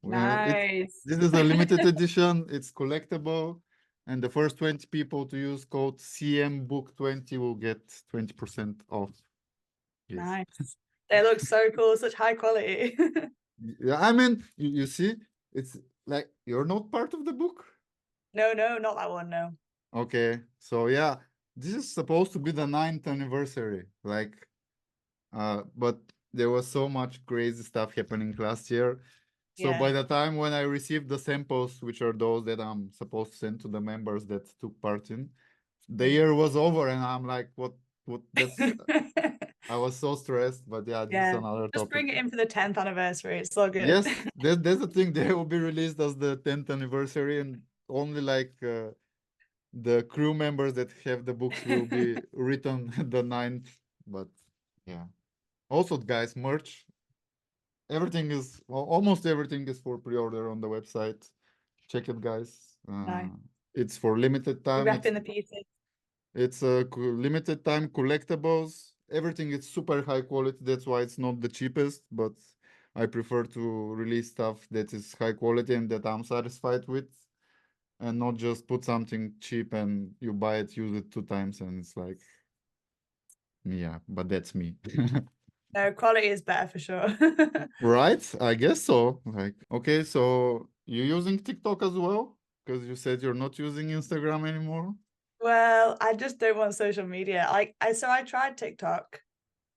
Well, Nice. this is a limited edition. It's collectible, and the first 20 people to use code CMBook20 will get 20% off. Yes. Nice. They look so cool, such high quality. Yeah, I mean, you see, it's like you're not part of the book. No, not that one, no. Okay, so yeah, this is supposed to be the 9th anniversary. Like, but there was so much crazy stuff happening last year. So by Yeah. the time when I received the samples, which are those that I'm supposed to send to the members that took part in, the year was over, and I'm like, what? That's I was so stressed, but yeah, this is Yeah. another Just topic. bring it in for the 10th anniversary. It's so good. Yes, there's a thing. They will be released as the 10th anniversary, and only like the crew members that have the books will be written the 9th. But yeah, also guys, merch. Everything is well, almost everything is for pre-order on the website. Check it, guys. Nice. It's for limited You're time. repping the pieces. It's a limited time collectibles. Everything is super high quality. That's why it's not the cheapest, but I prefer to release stuff that is high quality and that I'm satisfied with, and not just put something cheap and you buy it, use it 2 times, and it's like, yeah, but that's me. No, quality is better for sure. Right? I guess so. Like, okay, so you're using TikTok as well? Because you said you're not using Instagram anymore. Well, I just don't want social media. I tried TikTok,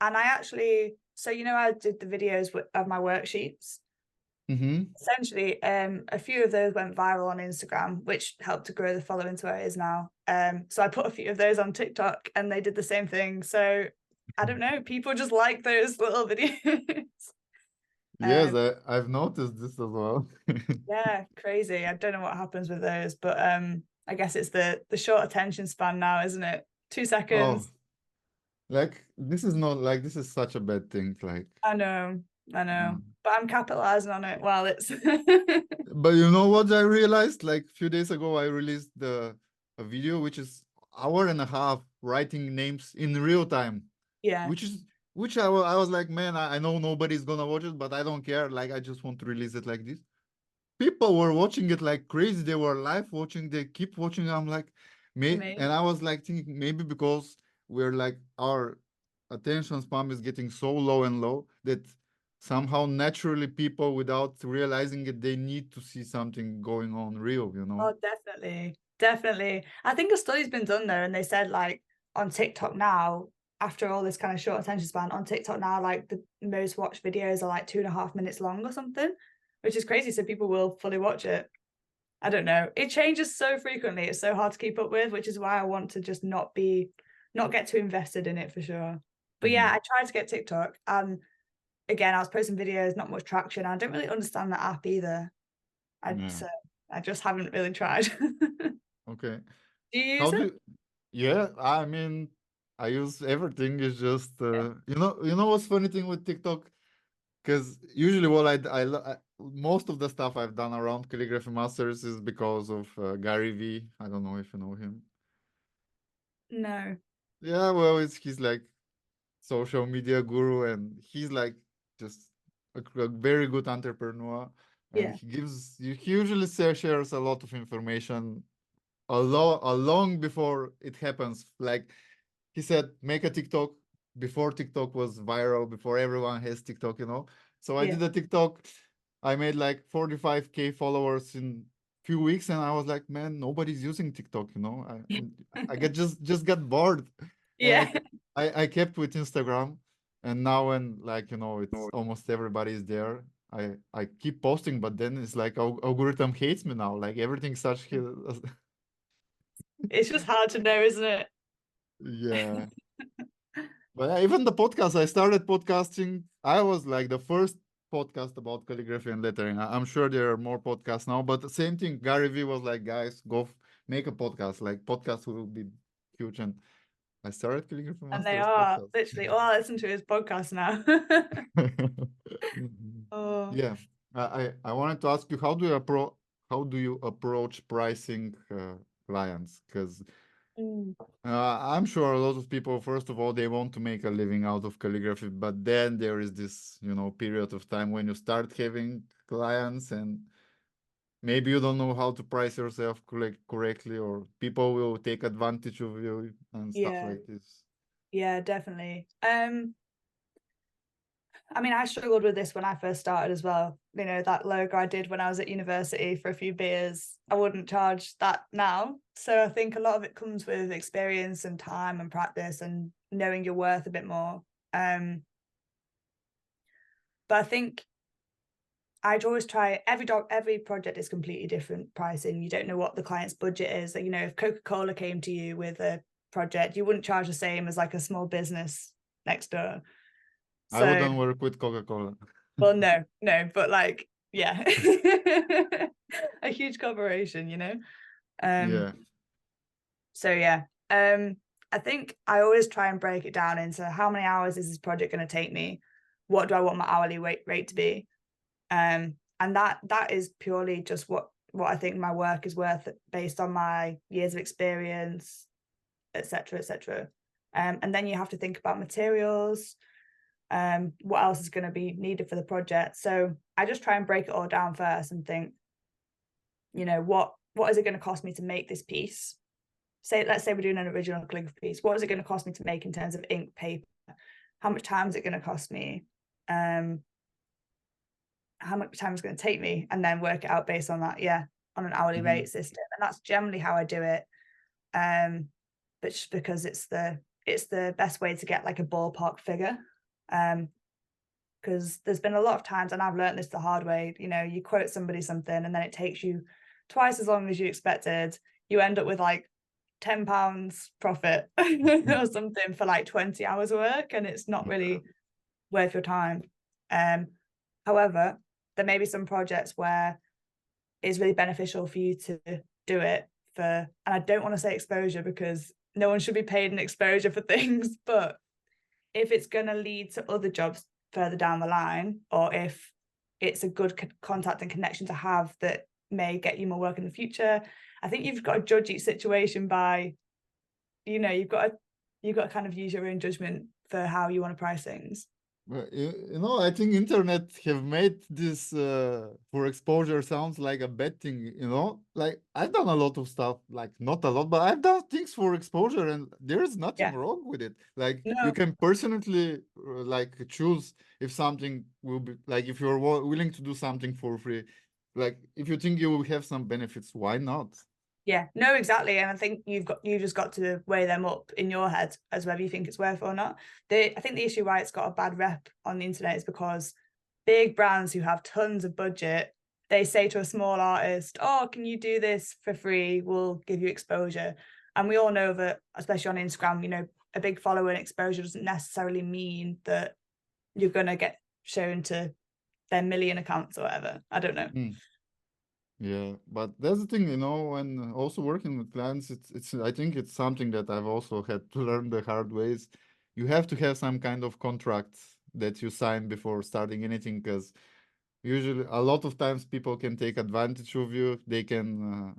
and I actually, so I did the videos of my worksheets. Mm-hmm. Essentially, a few of those went viral on Instagram, which helped to grow the following to where it is now. So I put a few of those on TikTok, and they did the same thing. So I don't know, people just like those little videos. Yes, Um, I've noticed this as well. yeah, crazy. I don't know what happens with those, but I guess it's the short attention span now, isn't it? 2 seconds. Oh, like this is not like this is such a bad thing. Like, I know, uh, but I'm capitalizing on it while it's but you know what I realized? Like a few days ago, I released a video which is hour and a half writing names in real time, yeah, which is which I was like, man, I know nobody's gonna watch it, but I don't care. Like, I just want to release it like this. People were watching it like crazy. They were live watching. They keep watching. I'm like, and amazing. I was like thinking maybe because we're like our attention span is getting so low and low that somehow naturally people without realizing it they need to see something going on real. Oh, definitely. I think a study's been done there, and they said like on TikTok now, after all this kind of short attention span, on TikTok now, like the most watched videos are like 2.5 minutes long or something, which is crazy. So people will fully watch it. I don't know. It changes so frequently. It's so hard to keep up with, which is why I want to just not get too invested in it for sure. But yeah, Mhm. I tried to get TikTok. Again, I was posting videos, not much traction. I don't really understand the app either. I Yeah. so I just haven't really tried. Okay. Do you How use do it? you, yeah, I mean, I use everything. Is just you know what's funny thing with TikTok? Because usually what most of the stuff I've done around calligraphy masters is because of Gary V. I don't know if you know him. No. Yeah, well, he's like social media guru, and he's like just a very good entrepreneur, and Yeah. he usually shares a lot of information long before it happens. Like he said, make a TikTok before TikTok was viral, before everyone has TikTok. So I Yeah. did a TikTok. I made like 45K followers in few weeks, and I was like, man, nobody's using TikTok. I get just got bored, and Yeah. I kept with Instagram, and now when like it's almost everybody is there. I keep posting, but then it's like algorithm hates me now. Like everything such It's just hard to know, isn't it? yeah. But yeah, even the podcast, I started podcasting. I was like the first podcast about calligraphy and lettering. I'm sure there are more podcasts now, but the same thing. Gary Vee was like, guys, make a podcast. Like podcast will be huge. And I started Calligraphy And they Masters are podcast. literally, oh, I listen to his podcast now. Oh, Yeah. I wanted to ask you, how do you approach pricing clients? Because I'm sure a lot of people, first of all, they want to make a living out of calligraphy, but then there is this, period of time when you start having clients and maybe you don't know how to price yourself correctly, or people will take advantage of you and stuff Yeah, like this. yeah, definitely. I mean, I struggled with this when I first started as well. You know, that logo I did when I was at university for a few beers, I wouldn't charge that now. So I think a lot of it comes with experience and time and practice and knowing your worth a bit more. But I think I'd always try every project is completely different pricing. You don't know what the client's budget is. You know, if Coca-Cola came to you with a project, you wouldn't charge the same as like a small business next door. I So, wouldn't work with Coca-Cola. well, no, but like, yeah, a huge corporation, you know. Um, Yeah. so yeah, I think I always try and break it down into how many hours is this project going to take me? What do I want my hourly rate to be? And that is purely just what I think my work is worth based on my years of experience, etc., etc. And then you have to think about materials, what else is going to be needed for the project. So I just try and break it all down first and think, you know, what is it going to cost me to make this piece? Let's say we're doing an original calligraphy piece. What is it going to cost me to make in terms of ink, paper? How much time is it going to cost me? How much time is going to take me, and then work it out based on that, on an hourly Mhm. rate system. And that's generally how I do it. But just because it's the best way to get like a ballpark figure. Because there's been a lot of times, and I've learned this the hard way, you know, you quote somebody something and then it takes you twice as long as you expected. You end up with like £10 profit or something for like 20 hours of work, and it's not really worth your time. However, there may be some projects where it's really beneficial for you to do it for, and I don't want to say exposure because no one should be paid an exposure for things, but if it's going to lead to other jobs further down the line, or if it's a good contact and connection to have that may get you more work in the future, I think you've got to judge each situation by, you know, you've got to kind of use your own judgment for how you want to price things. Well, I think internet have made this for exposure sounds like a bad thing, Like I've done a lot of stuff, like not a lot, but I've done things for exposure and there's nothing Yeah. wrong with it. Like you No. can personally like choose if something will be like if you're willing to do something for free. Like if you think you will have some benefits, why not? Yeah, no, exactly. And I think you just got to weigh them up in your head as whether you think it's worth it or not. I think the issue why it's got a bad rep on the internet is because big brands who have tons of budget, they say to a small artist, oh, can you do this for free? We'll give you exposure. And we all know that, especially on Instagram, you know, a big follower and exposure doesn't necessarily mean that you're going to get shown to their million accounts or whatever. I don't know. Hmm. Yeah, but that's the thing, when also working with clients, it's I think it's something that I've also had to learn the hard ways. You have to have some kind of contract that you sign before starting anything, because usually a lot of times people can take advantage of you. They can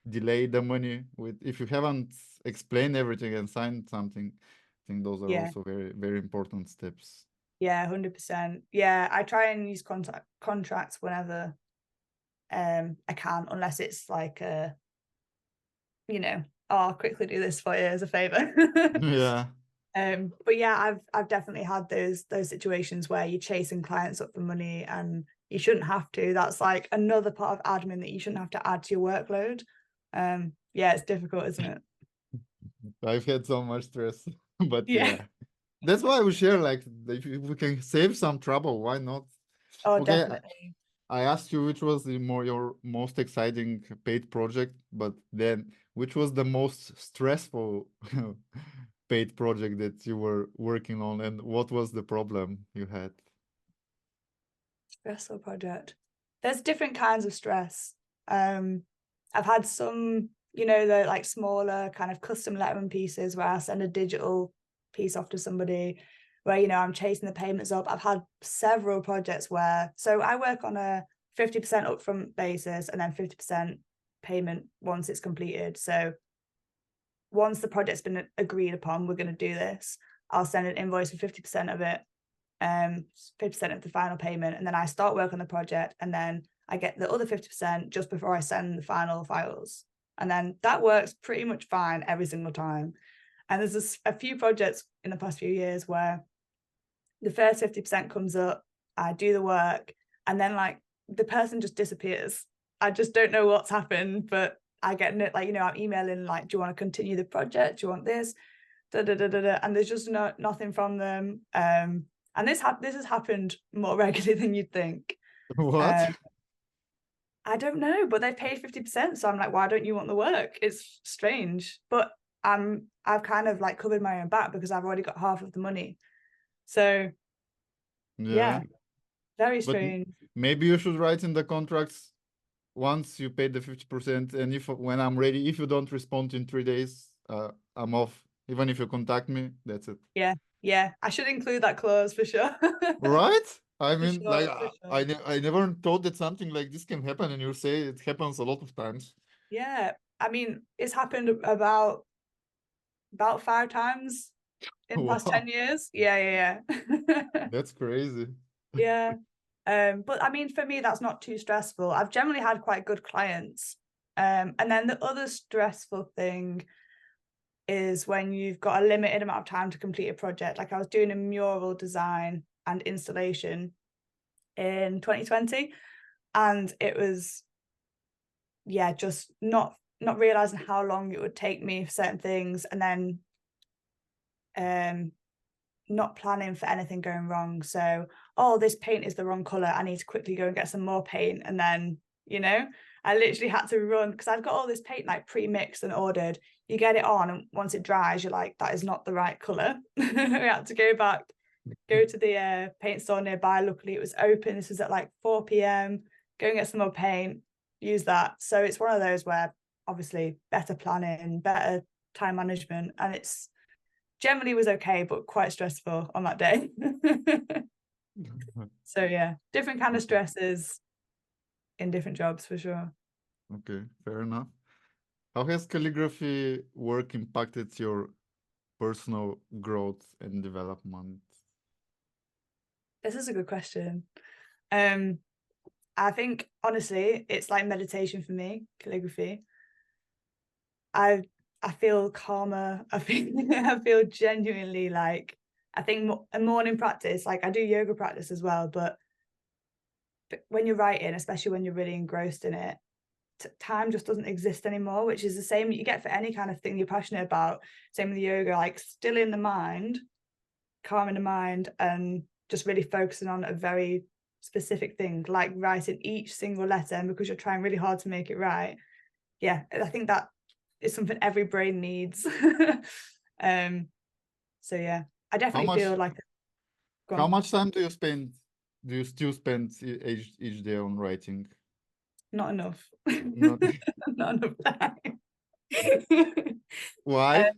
delay the money with if you haven't explained everything and signed something. I think those are Yeah. also very, very important steps. Yeah, 100%. Yeah, I try and use contracts whenever I can, unless it's like you know, oh, I'll quickly do this for you as a favor. Yeah. But yeah, I've definitely had those situations where you're chasing clients up for money and you shouldn't have to. That's like another part of admin that you shouldn't have to add to your workload. Yeah, it's difficult, isn't it? I've had so much stress, but Yeah. yeah. That's why we share, like, if we can save some trouble, why not? Oh, Okay, definitely. I asked you which was your most exciting paid project, but then which was the most stressful paid project that you were working on, and what was the problem you had? Stressful project. There's different kinds of stress. Um, I've had some, you know, the like smaller kind of custom lettering pieces where I send a digital piece off to somebody where, you know, I'm chasing the payments up. I've had several projects where, so I work on a 50% upfront basis and then 50% payment once it's completed. So once the project's been agreed upon, we're going to do this, I'll send an invoice for 50% of it, 50% of the final payment, and then I start work on the project, and then I get the other 50% just before I send the final files. And then that works pretty much fine every single time. And there's a few projects in the past few years where the first 50% comes up, I do the work, and then like the person just disappears. I just don't know what's happened, but I get like, you know, I'm emailing like, do you want to continue the project? Do you want this? And there's just nothing from them. And this has happened more regularly than you'd think. What? I don't know, but they've paid 50%. So I'm like, why don't you want the work? It's strange. But I've kind of like covered my own back because I've already got half of the money. So yeah, very But strange. maybe you should write in the contracts, once you pay the 50%, and if when I'm ready, if you don't respond in 3 days, I'm off. Even if you contact me, that's it. Yeah. I should include that clause for sure. Right? I For mean, like, sure, for I never thought that something like this can happen, and you say it happens a lot of times. Yeah. I mean, it's happened about 5 times in the past 10 Wow, years. Yeah. that's crazy. Yeah. But I mean, for me, that's not too stressful. I've generally had quite good clients. And then the other stressful thing is when you've got a limited amount of time to complete a project. Like I was doing a mural design and installation in 2020, and it was, yeah, just not realizing how long it would take me for certain things, and then not planning for anything going wrong. So, oh, this paint is the wrong color. I need to quickly go and get some more paint. And then, you know, I literally had to run because I've got all this paint like pre-mixed and ordered. You get it on, and once it dries, you're like, that is not the right color. We had to go back, go to the paint store nearby. Luckily, it was open. This was at like 4 p.m. Go and get some more paint, use that. So it's one of those where obviously better planning, better time management, and it's generally was okay, but quite stressful on that day. So yeah, different kind of stresses in different jobs for sure. Okay, fair enough. How has calligraphy work impacted your personal growth and development? This is a good question. I think honestly, it's like meditation for me, calligraphy. I feel calmer. I feel genuinely like, I think a morning practice, like I do yoga practice as well, but when you're writing, especially when you're really engrossed in it, time just doesn't exist anymore, which is the same you get for any kind of thing you're passionate about. Same with yoga, like still in the mind, calming the mind, and just really focusing on a very specific thing, like writing each single letter. And because you're trying really hard to make it right, yeah, I think that is something every brain needs. So yeah, I How definitely much feel like, go how on, much time do you still spend each day on writing? not enough. No. Not enough time. Why?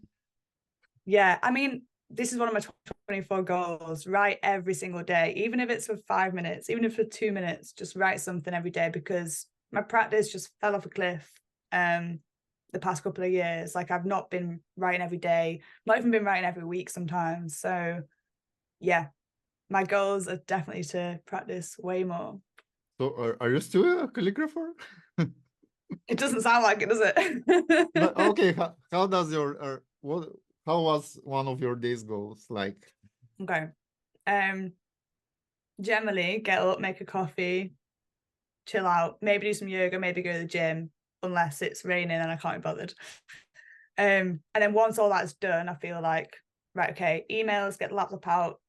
Yeah, I mean, this is one of my 2024 goals. Write every single day, even if it's for 5 minutes, even if for 2 minutes, just write something every day, because my practice just fell off a cliff the past couple of years. Like I've not been writing every day, not even been writing every week sometimes. So yeah, my goals are definitely to practice way more. So are you still a calligrapher? It doesn't sound like it, does No, it? okay, how does your how was one of your days goes like? Okay. Generally get up, make a coffee, chill out, maybe do some yoga, maybe go to the gym, unless it's raining and I can't be bothered. And then once all that's done, I feel like, right, okay, emails, get the laptop out,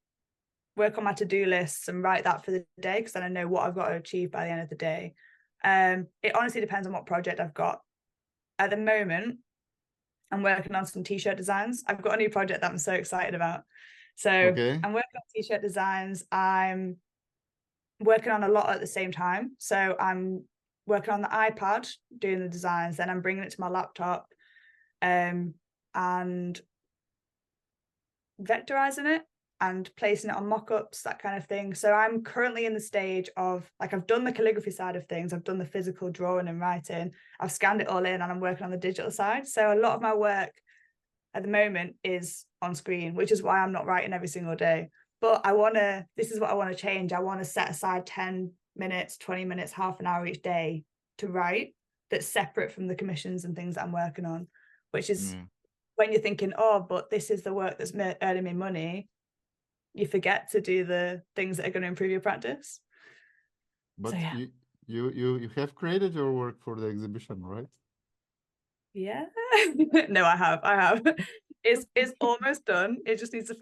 work on my to-do lists and write that for the day, because then I know what I've got to achieve by the end of the day. It honestly depends on what project I've got. At the moment, I'm working on some t-shirt designs. I've got a new project that I'm so excited about. So Okay. I'm working on t-shirt designs. I'm working on a lot at the same time. So I'm working on the iPad, doing the designs, then I'm bringing it to my laptop, and vectorizing it and placing it on mock-ups, that kind of thing. So I'm currently in the stage of, like, I've done the calligraphy side of things, I've done the physical drawing and writing, I've scanned it all in, and I'm working on the digital side. So a lot of my work at the moment is on screen, which is why I'm not writing every single day. But this is what I want to change. I want to set aside 10 minutes, 20 minutes, half an hour each day to write that's separate from the commissions and things that I'm working on, which is when you're thinking, oh, but this is the work that's earning me money, you forget to do the things that are going to improve your practice. But So yeah. you have created your work for the exhibition, right? Yeah. No, I have. It's almost done. It just needs the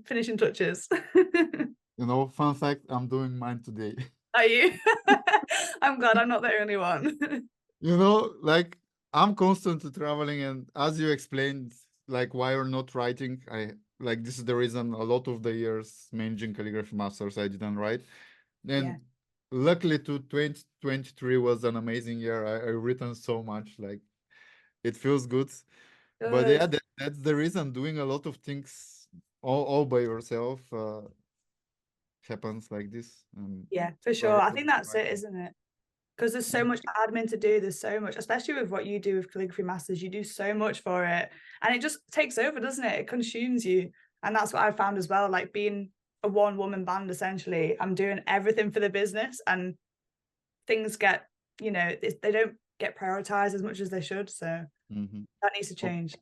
finishing touches. You know, fun fact, I'm doing mine today. Are you? I'm glad I'm not the only one. You know, like I'm constantly traveling, and as you explained, like why you're not writing, I like this is the reason a lot of the years managing calligraphy masters I didn't write. Yeah. And luckily to 2023 was an amazing year. I written so much, like it feels good. But yeah, Good. that's the reason doing a lot of things all by yourself happens like this. Yeah, for Rather sure. I than think that's it, writing. isn't it? Because there's so Mm, much admin to do. There's so much, especially with what you do with Calligraphy Masters, you do so much for it. And it just takes over, doesn't it? It consumes you. And that's what I found as well. Like being a one-woman band, essentially, I'm doing everything for the business and things get, they don't get prioritized as much as they should. So mhm. that needs to change.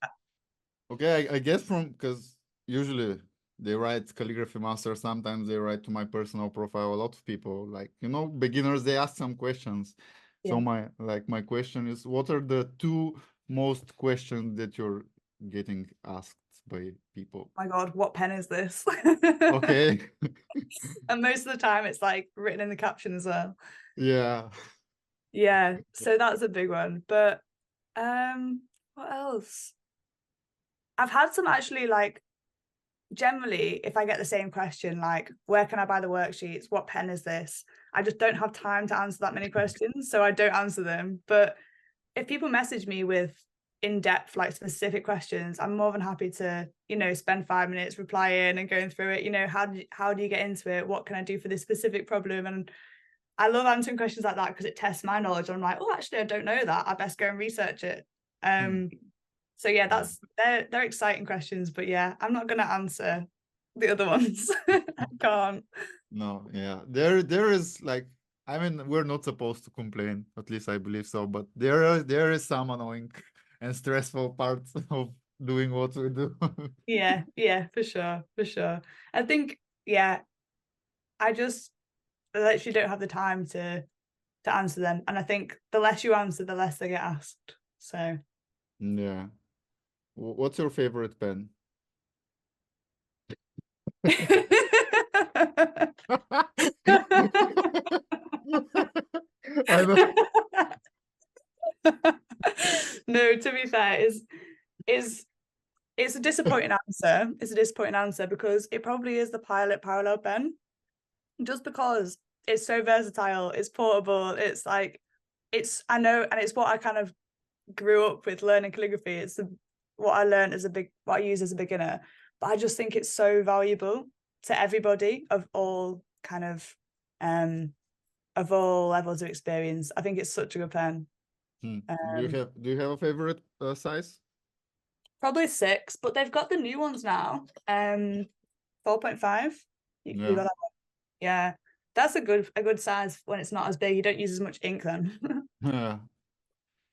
Okay, I guess from because usually they write calligraphy master, sometimes they write to my personal profile. A lot of people, like, you know, beginners, they ask some questions. So Yeah. my question is, what are the two most questions that you're getting asked by people? My God, what pen is this? Okay. And most of the time it's like written in the caption as well. Yeah. Yeah, so that's a big one. But what else? I've had some actually, like, generally, if I get the same question, like, where can I buy the worksheets? What pen is this? I just don't have time to answer that many questions, so I don't answer them. But if people message me with in-depth, like, specific questions, I'm more than happy to, spend 5 minutes replying and going through it. How do you get into it? What can I do for this specific problem? And I love answering questions like that because it tests my knowledge. I'm like, oh, actually, I don't know that. I best go and research it. Hmm. So yeah, Yeah. they're exciting questions, but yeah, I'm not gonna answer the other ones. I can't. No, yeah. There is like, I mean, we're not supposed to complain, at least I believe so, but there is some annoying and stressful parts of doing what we do. Yeah, for sure, for sure. I think, yeah, I just literally don't have the time to answer them, and I think the less you answer, the less they get asked. So Yeah. What's your favorite pen? I know. No, to be fair, is it's a disappointing answer. It's a disappointing answer because it probably is the Pilot parallel pen, just because it's so versatile, it's portable, it's like I know, and it's what I kind of grew up with learning calligraphy. It's what I learned what I use as a beginner. But I just think it's so valuable to everybody of all levels of experience. I think it's such a good pen. Hmm. Um, Do you have a favorite size? Probably 6, but they've got the new ones now. 4.5. You got Yeah. that one? Yeah. That's a good size when it's not as big. You don't use as much ink then. Yeah.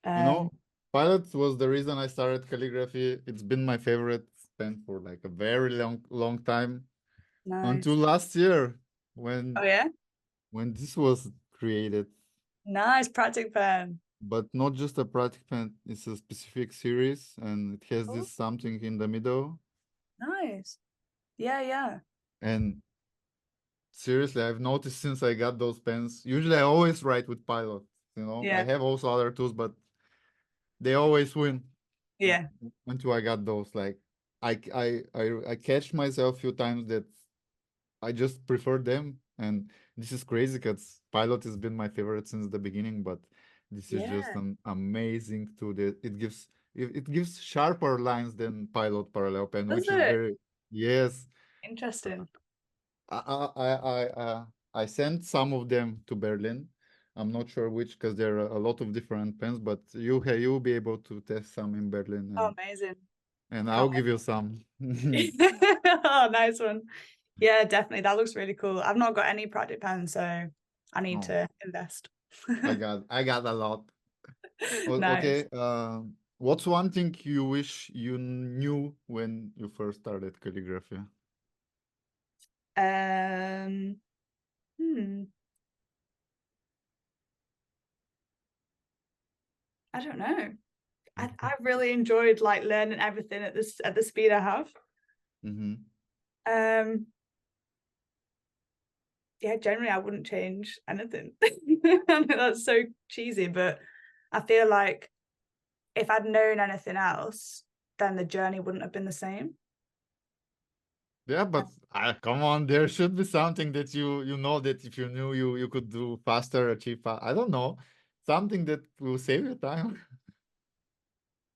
You um, know, Pilot was the reason I started calligraphy. It's been my favorite pen for like a very long time until nice. last year Oh when yeah, when this was created. nice practic pen. But not just a practice pen, it's a specific series and it has Oh, this something in the middle. nice. Yeah, yeah, And seriously, I've noticed since I got those pens, usually I always write with Pilot. You know, I yeah, have also other tools, but they always win uh, yeah, until I got those. Like I catch myself a few times that I just prefer them, and this is crazy because Pilot has been my favorite since the beginning. But this is just yeah. an amazing tool that it gives sharper lines than Pilot parallel pen, Does which is it? very yes. Interesting. I sent some of them to Berlin. I'm not sure which because there are a lot of different pens, but you'll be able to test some in Berlin Oh, and amazing. and Can't I'll give you some. wait. Oh, nice one. Yeah, definitely. That looks really cool. I've not got any project pen, so I need No, to invest. I got a lot. Nice. Okay. What's one thing you wish you knew when you first started calligraphy? Um, hmm, I don't know. I really enjoyed like learning everything at the speed I have. Mm-hmm. Um, yeah, generally I wouldn't change anything. I know that's so cheesy, but I feel like if I'd known anything else, then the journey wouldn't have been the same. Yeah, but come on, there should be something that you know that if you knew you could do faster, achieve I don't know, something that will save you time.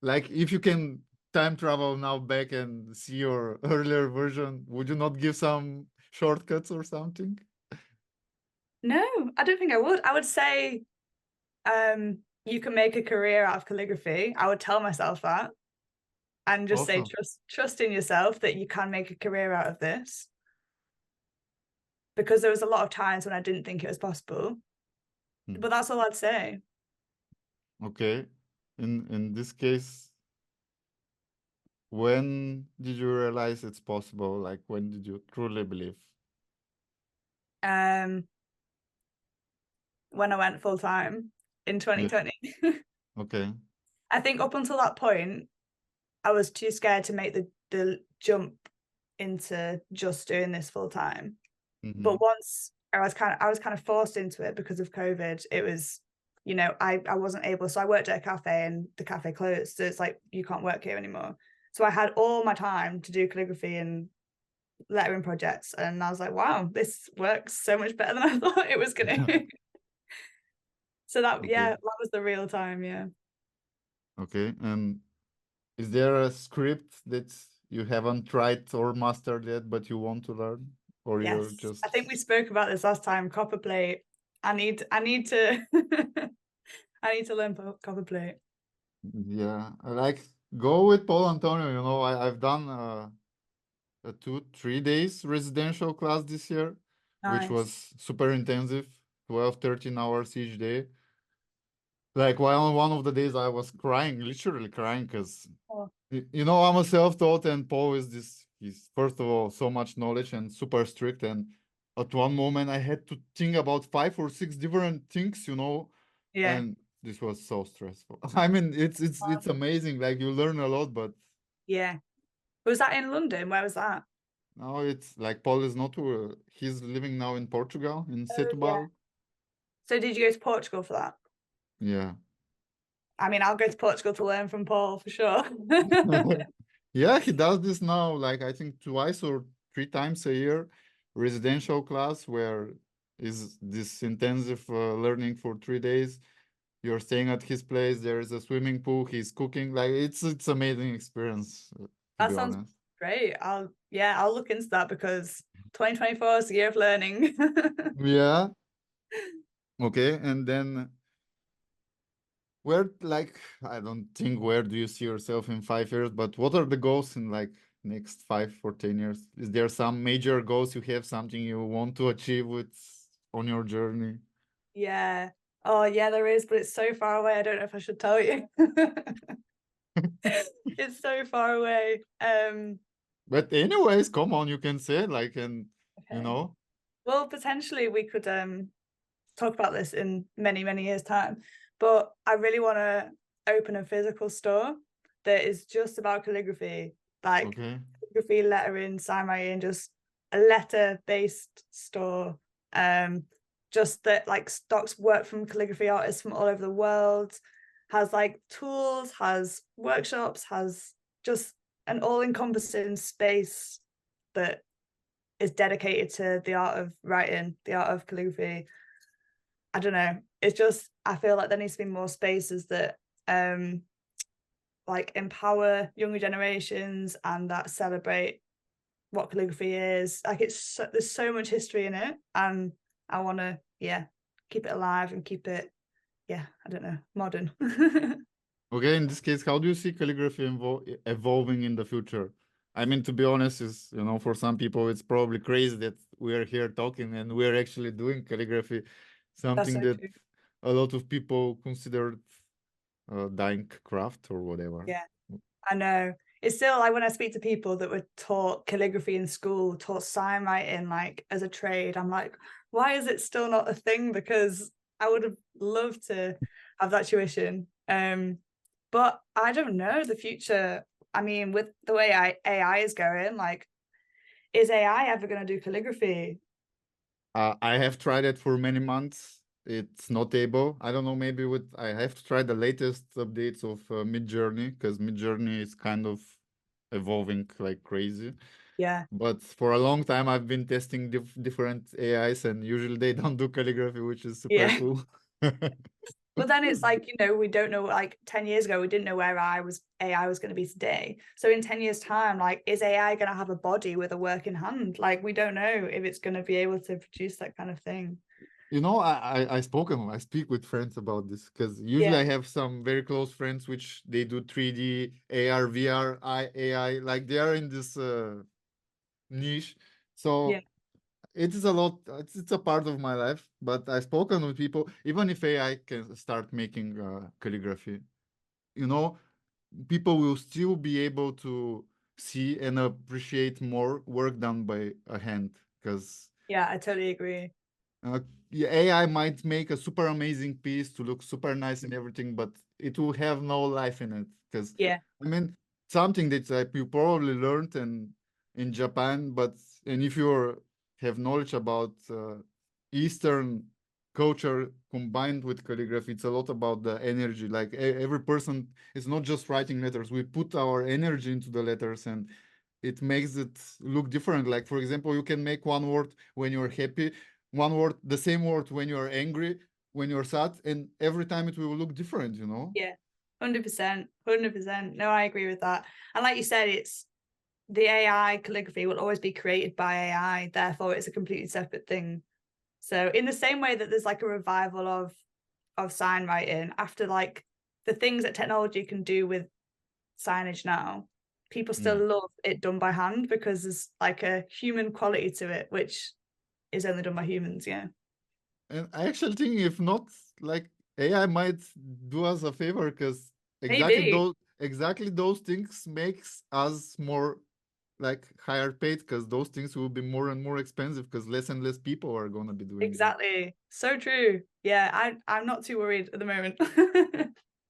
Like if you can time travel now back and see your earlier version, would you not give some shortcuts or something? No, I don't think I would. I would say you can make a career out of calligraphy. I would tell myself that and just say Awesome. trust in yourself that you can make a career out of this. Because there was a lot of times when I didn't think it was possible. Hmm. But that's all I'd say. Okay. In this case, when did you realize it's possible? Like when did you truly believe? Um, when I went full time in Yeah. 2020. Okay. I think up until that point, I was too scared to make the jump into just doing this full time. Mm-hmm. But once I was kind of forced into it because of COVID. It was, I wasn't able. So I worked at a cafe and the cafe closed. So it's like you can't work here anymore. So I had all my time to do calligraphy and lettering projects, and I was like, wow, this works so much better than I thought it was gonna. So that, yeah, Okay. that was the real time. Yeah. Okay. And is there a script that you haven't tried or mastered yet, but you want to learn? Or you're Yes, I think we just spoke about this last time. Copper plate. I need to I need to learn copper plate. yeah, I like go with Paul Antonio, I've done a 2 3 days residential class this year, which Nice. was super intensive, 12 13 hours each day. Like while on one of the days I was crying, literally crying, because Oh, I'm a self-taught and Paul is he's first of all so much knowledge and super strict. And at one moment I had to think about 5 or 6 different things. yeah. And this was so stressful. I mean, it's amazing. Like you learn a lot, but Yeah. Was that in London? Where was that? now it's like Paul is not. He's living now in Portugal in Oh, yeah. Setúbal. So did you go to Portugal for that? Yeah. I mean, I'll go to Portugal to learn from Paul for sure. Yeah, he does this now, like I think twice or 3 times a year, residential class where is this intensive learning for 3 days. You're staying at his place. There is a swimming pool. He's cooking. Like it's amazing experience, to That be sounds honest. great. I'll look into that because 2024 is the year of learning. Yeah. Okay. And then where, like, I don't think where do you see yourself in 5 years, but what are the goals in like next 5 or 10 years? Is there some major goals you have, something you want to achieve with on your journey? Yeah. Oh, yeah, there is, but it's so far away. I don't know if I should tell you. It's so far away. But anyways, come on, you can say it, like, and you Okay. know, Well, potentially we could talk about this in many, many years' time. But I really want to open a physical store that is just about calligraphy, like okay, calligraphy, lettering, sign writing, just a letter-based store. Um, just that like stocks work from calligraphy artists from all over the world, has like tools, has workshops, has just an all-encompassing space that is dedicated to the art of writing, the art of calligraphy. I don't know. It's just I feel like there needs to be more spaces that um like empower younger generations and that celebrate what calligraphy is. Like there's so much history in it, and I want to keep it alive and keep it I don't know, modern. Okay, in this case, how do you see calligraphy evolving in the future? I mean, to be honest, is for some people it's probably crazy that we are here talking and we're actually doing calligraphy, That's something so that true. a lot of people considered a dying craft or whatever. Yeah, I know. It's still like when I speak to people that were taught calligraphy in school, taught sign writing like as a trade, I'm like, why is it still not a thing? Because I would have loved to have that tuition. But I don't know the future. I mean, with the way AI is going, like, is AI ever going to do calligraphy? I have tried it for many months. It's not able. I don't know. Maybe I have to try the latest updates of Midjourney because Midjourney is kind of evolving like crazy. Yeah, But for a long time, I've been testing different AIs, and usually they don't do calligraphy, which is super yeah. cool. But then it's like, we don't know, like 10 years ago, we didn't know where AI was going to be today. So in 10 years' time, like, is AI going to have a body with a working hand? Like, we don't know if it's going to be able to produce that kind of thing. I speak with friends about this because usually Yeah, I have some very close friends which they do 3D, AR, VR, AI, like they are in this niche. yeah, So it is a lot. It's a part of my life. But I've spoken with people. Even if AI can start making calligraphy, you know, people will still be able to see and appreciate more work done by a hand because yeah, I totally agree. uh, yeah, AI might make a super amazing piece to look super nice and everything, but it will have no life in it. Because Yeah, I mean, something that you probably learned in Japan, and if you have knowledge about Eastern culture combined with calligraphy, it's a lot about the energy. Like every person is not just writing letters. We put our energy into the letters, and it makes it look different. Like for example, you can make one word when you're happy, one word, the same word when you're angry, when you're sad, and every time it will look different. yeah, 100%, 100%. No, I agree with that. And like you said, it's the AI calligraphy will always be created by AI, therefore it's a completely separate thing. So in the same way that there's like a revival of sign writing after like the things that technology can do with signage now, people still Mm. love it done by hand because there's like a human quality to it, which is only done by humans. Yeah, And I actually think if not, like AI might do us a favor because maybe. exactly those things makes us more like higher paid because those things will be more and more expensive because less and less people are gonna be doing them. Exactly. So true. Yeah, I'm not too worried at the moment.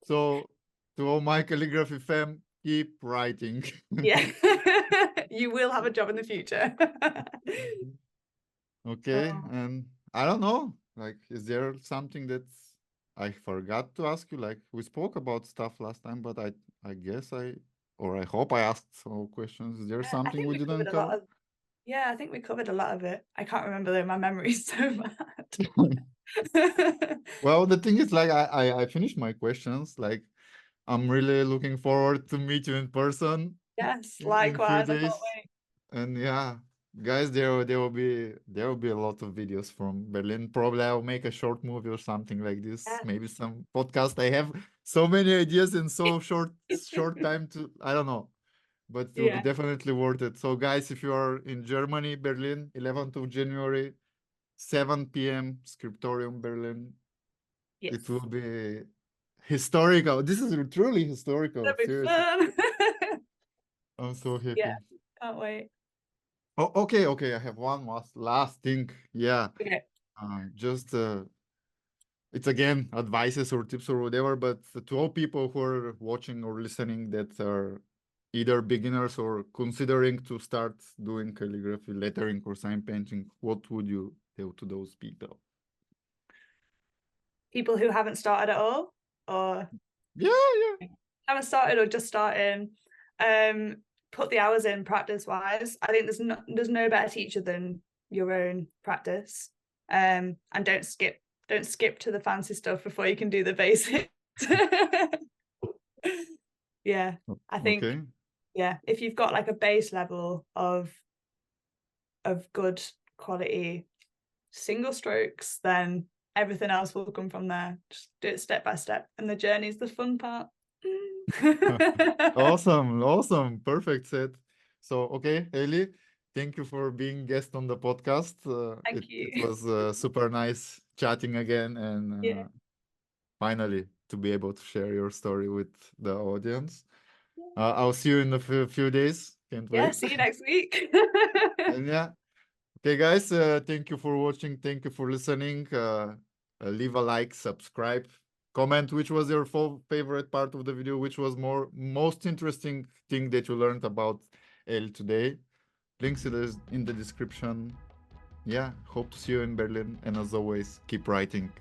So to all my calligraphy fam, keep writing. Yeah. You will have a job in the future. Okay, Oh, and I don't know, like, is there something that I forgot to ask you? Like, we spoke about stuff last time, but I guess or I hope I asked all questions. Is there yeah, I something think we we covered didn't a lot cover? of yeah, I think we covered a lot of it. I can't remember though, my memory's so bad. Well, the thing is, like, I finished my questions. Like, I'm really looking forward to meet you in person Yes, in few likewise. I can't days. wait. And yeah, guys, there will be a lot of videos from Berlin. Probably I'll make a short movie or something like this. Yeah. Maybe some podcast. I have so many ideas in so short time to I don't know, but it will be Yeah. definitely worth it. So guys, if you are in Germany, Berlin, 11th of January, 7 p.m. Scriptorium Berlin. It Yes. will be historical. This is truly historical. That'd be Seriously, fun. I'm so Yeah, happy. can't wait. Oh, okay. I have one last thing. Yeah. Okay. Just it's again advices or tips or whatever, but to all people who are watching or listening that are either beginners or considering to start doing calligraphy, lettering, or sign painting, what would you tell to those people? People who haven't started at all or Yeah, yeah. haven't started or just starting, um, put the hours in practice wise. I think there's no better teacher than your own practice. And don't skip to the fancy stuff before you can do the basics. Yeah, I think Okay. yeah, if you've got like a base level of good quality single strokes, then everything else will come from there. Just do it step by step, and the journey is the fun part. Awesome, perfect set. So, okay, Ellie, thank you for being guest on the podcast. Thank It you. was super nice chatting again, and Yeah. finally to be able to share your story with the audience. I'll see you in a few days. Can't Yeah, wait. see you next week. And yeah, okay, guys, thank you for watching. Thank you for listening. Leave a like, subscribe, comment which was your favorite part of the video, which was most interesting thing that you learned about L today. Links in the description. Yeah, hope to see you in Berlin. And as always, keep writing.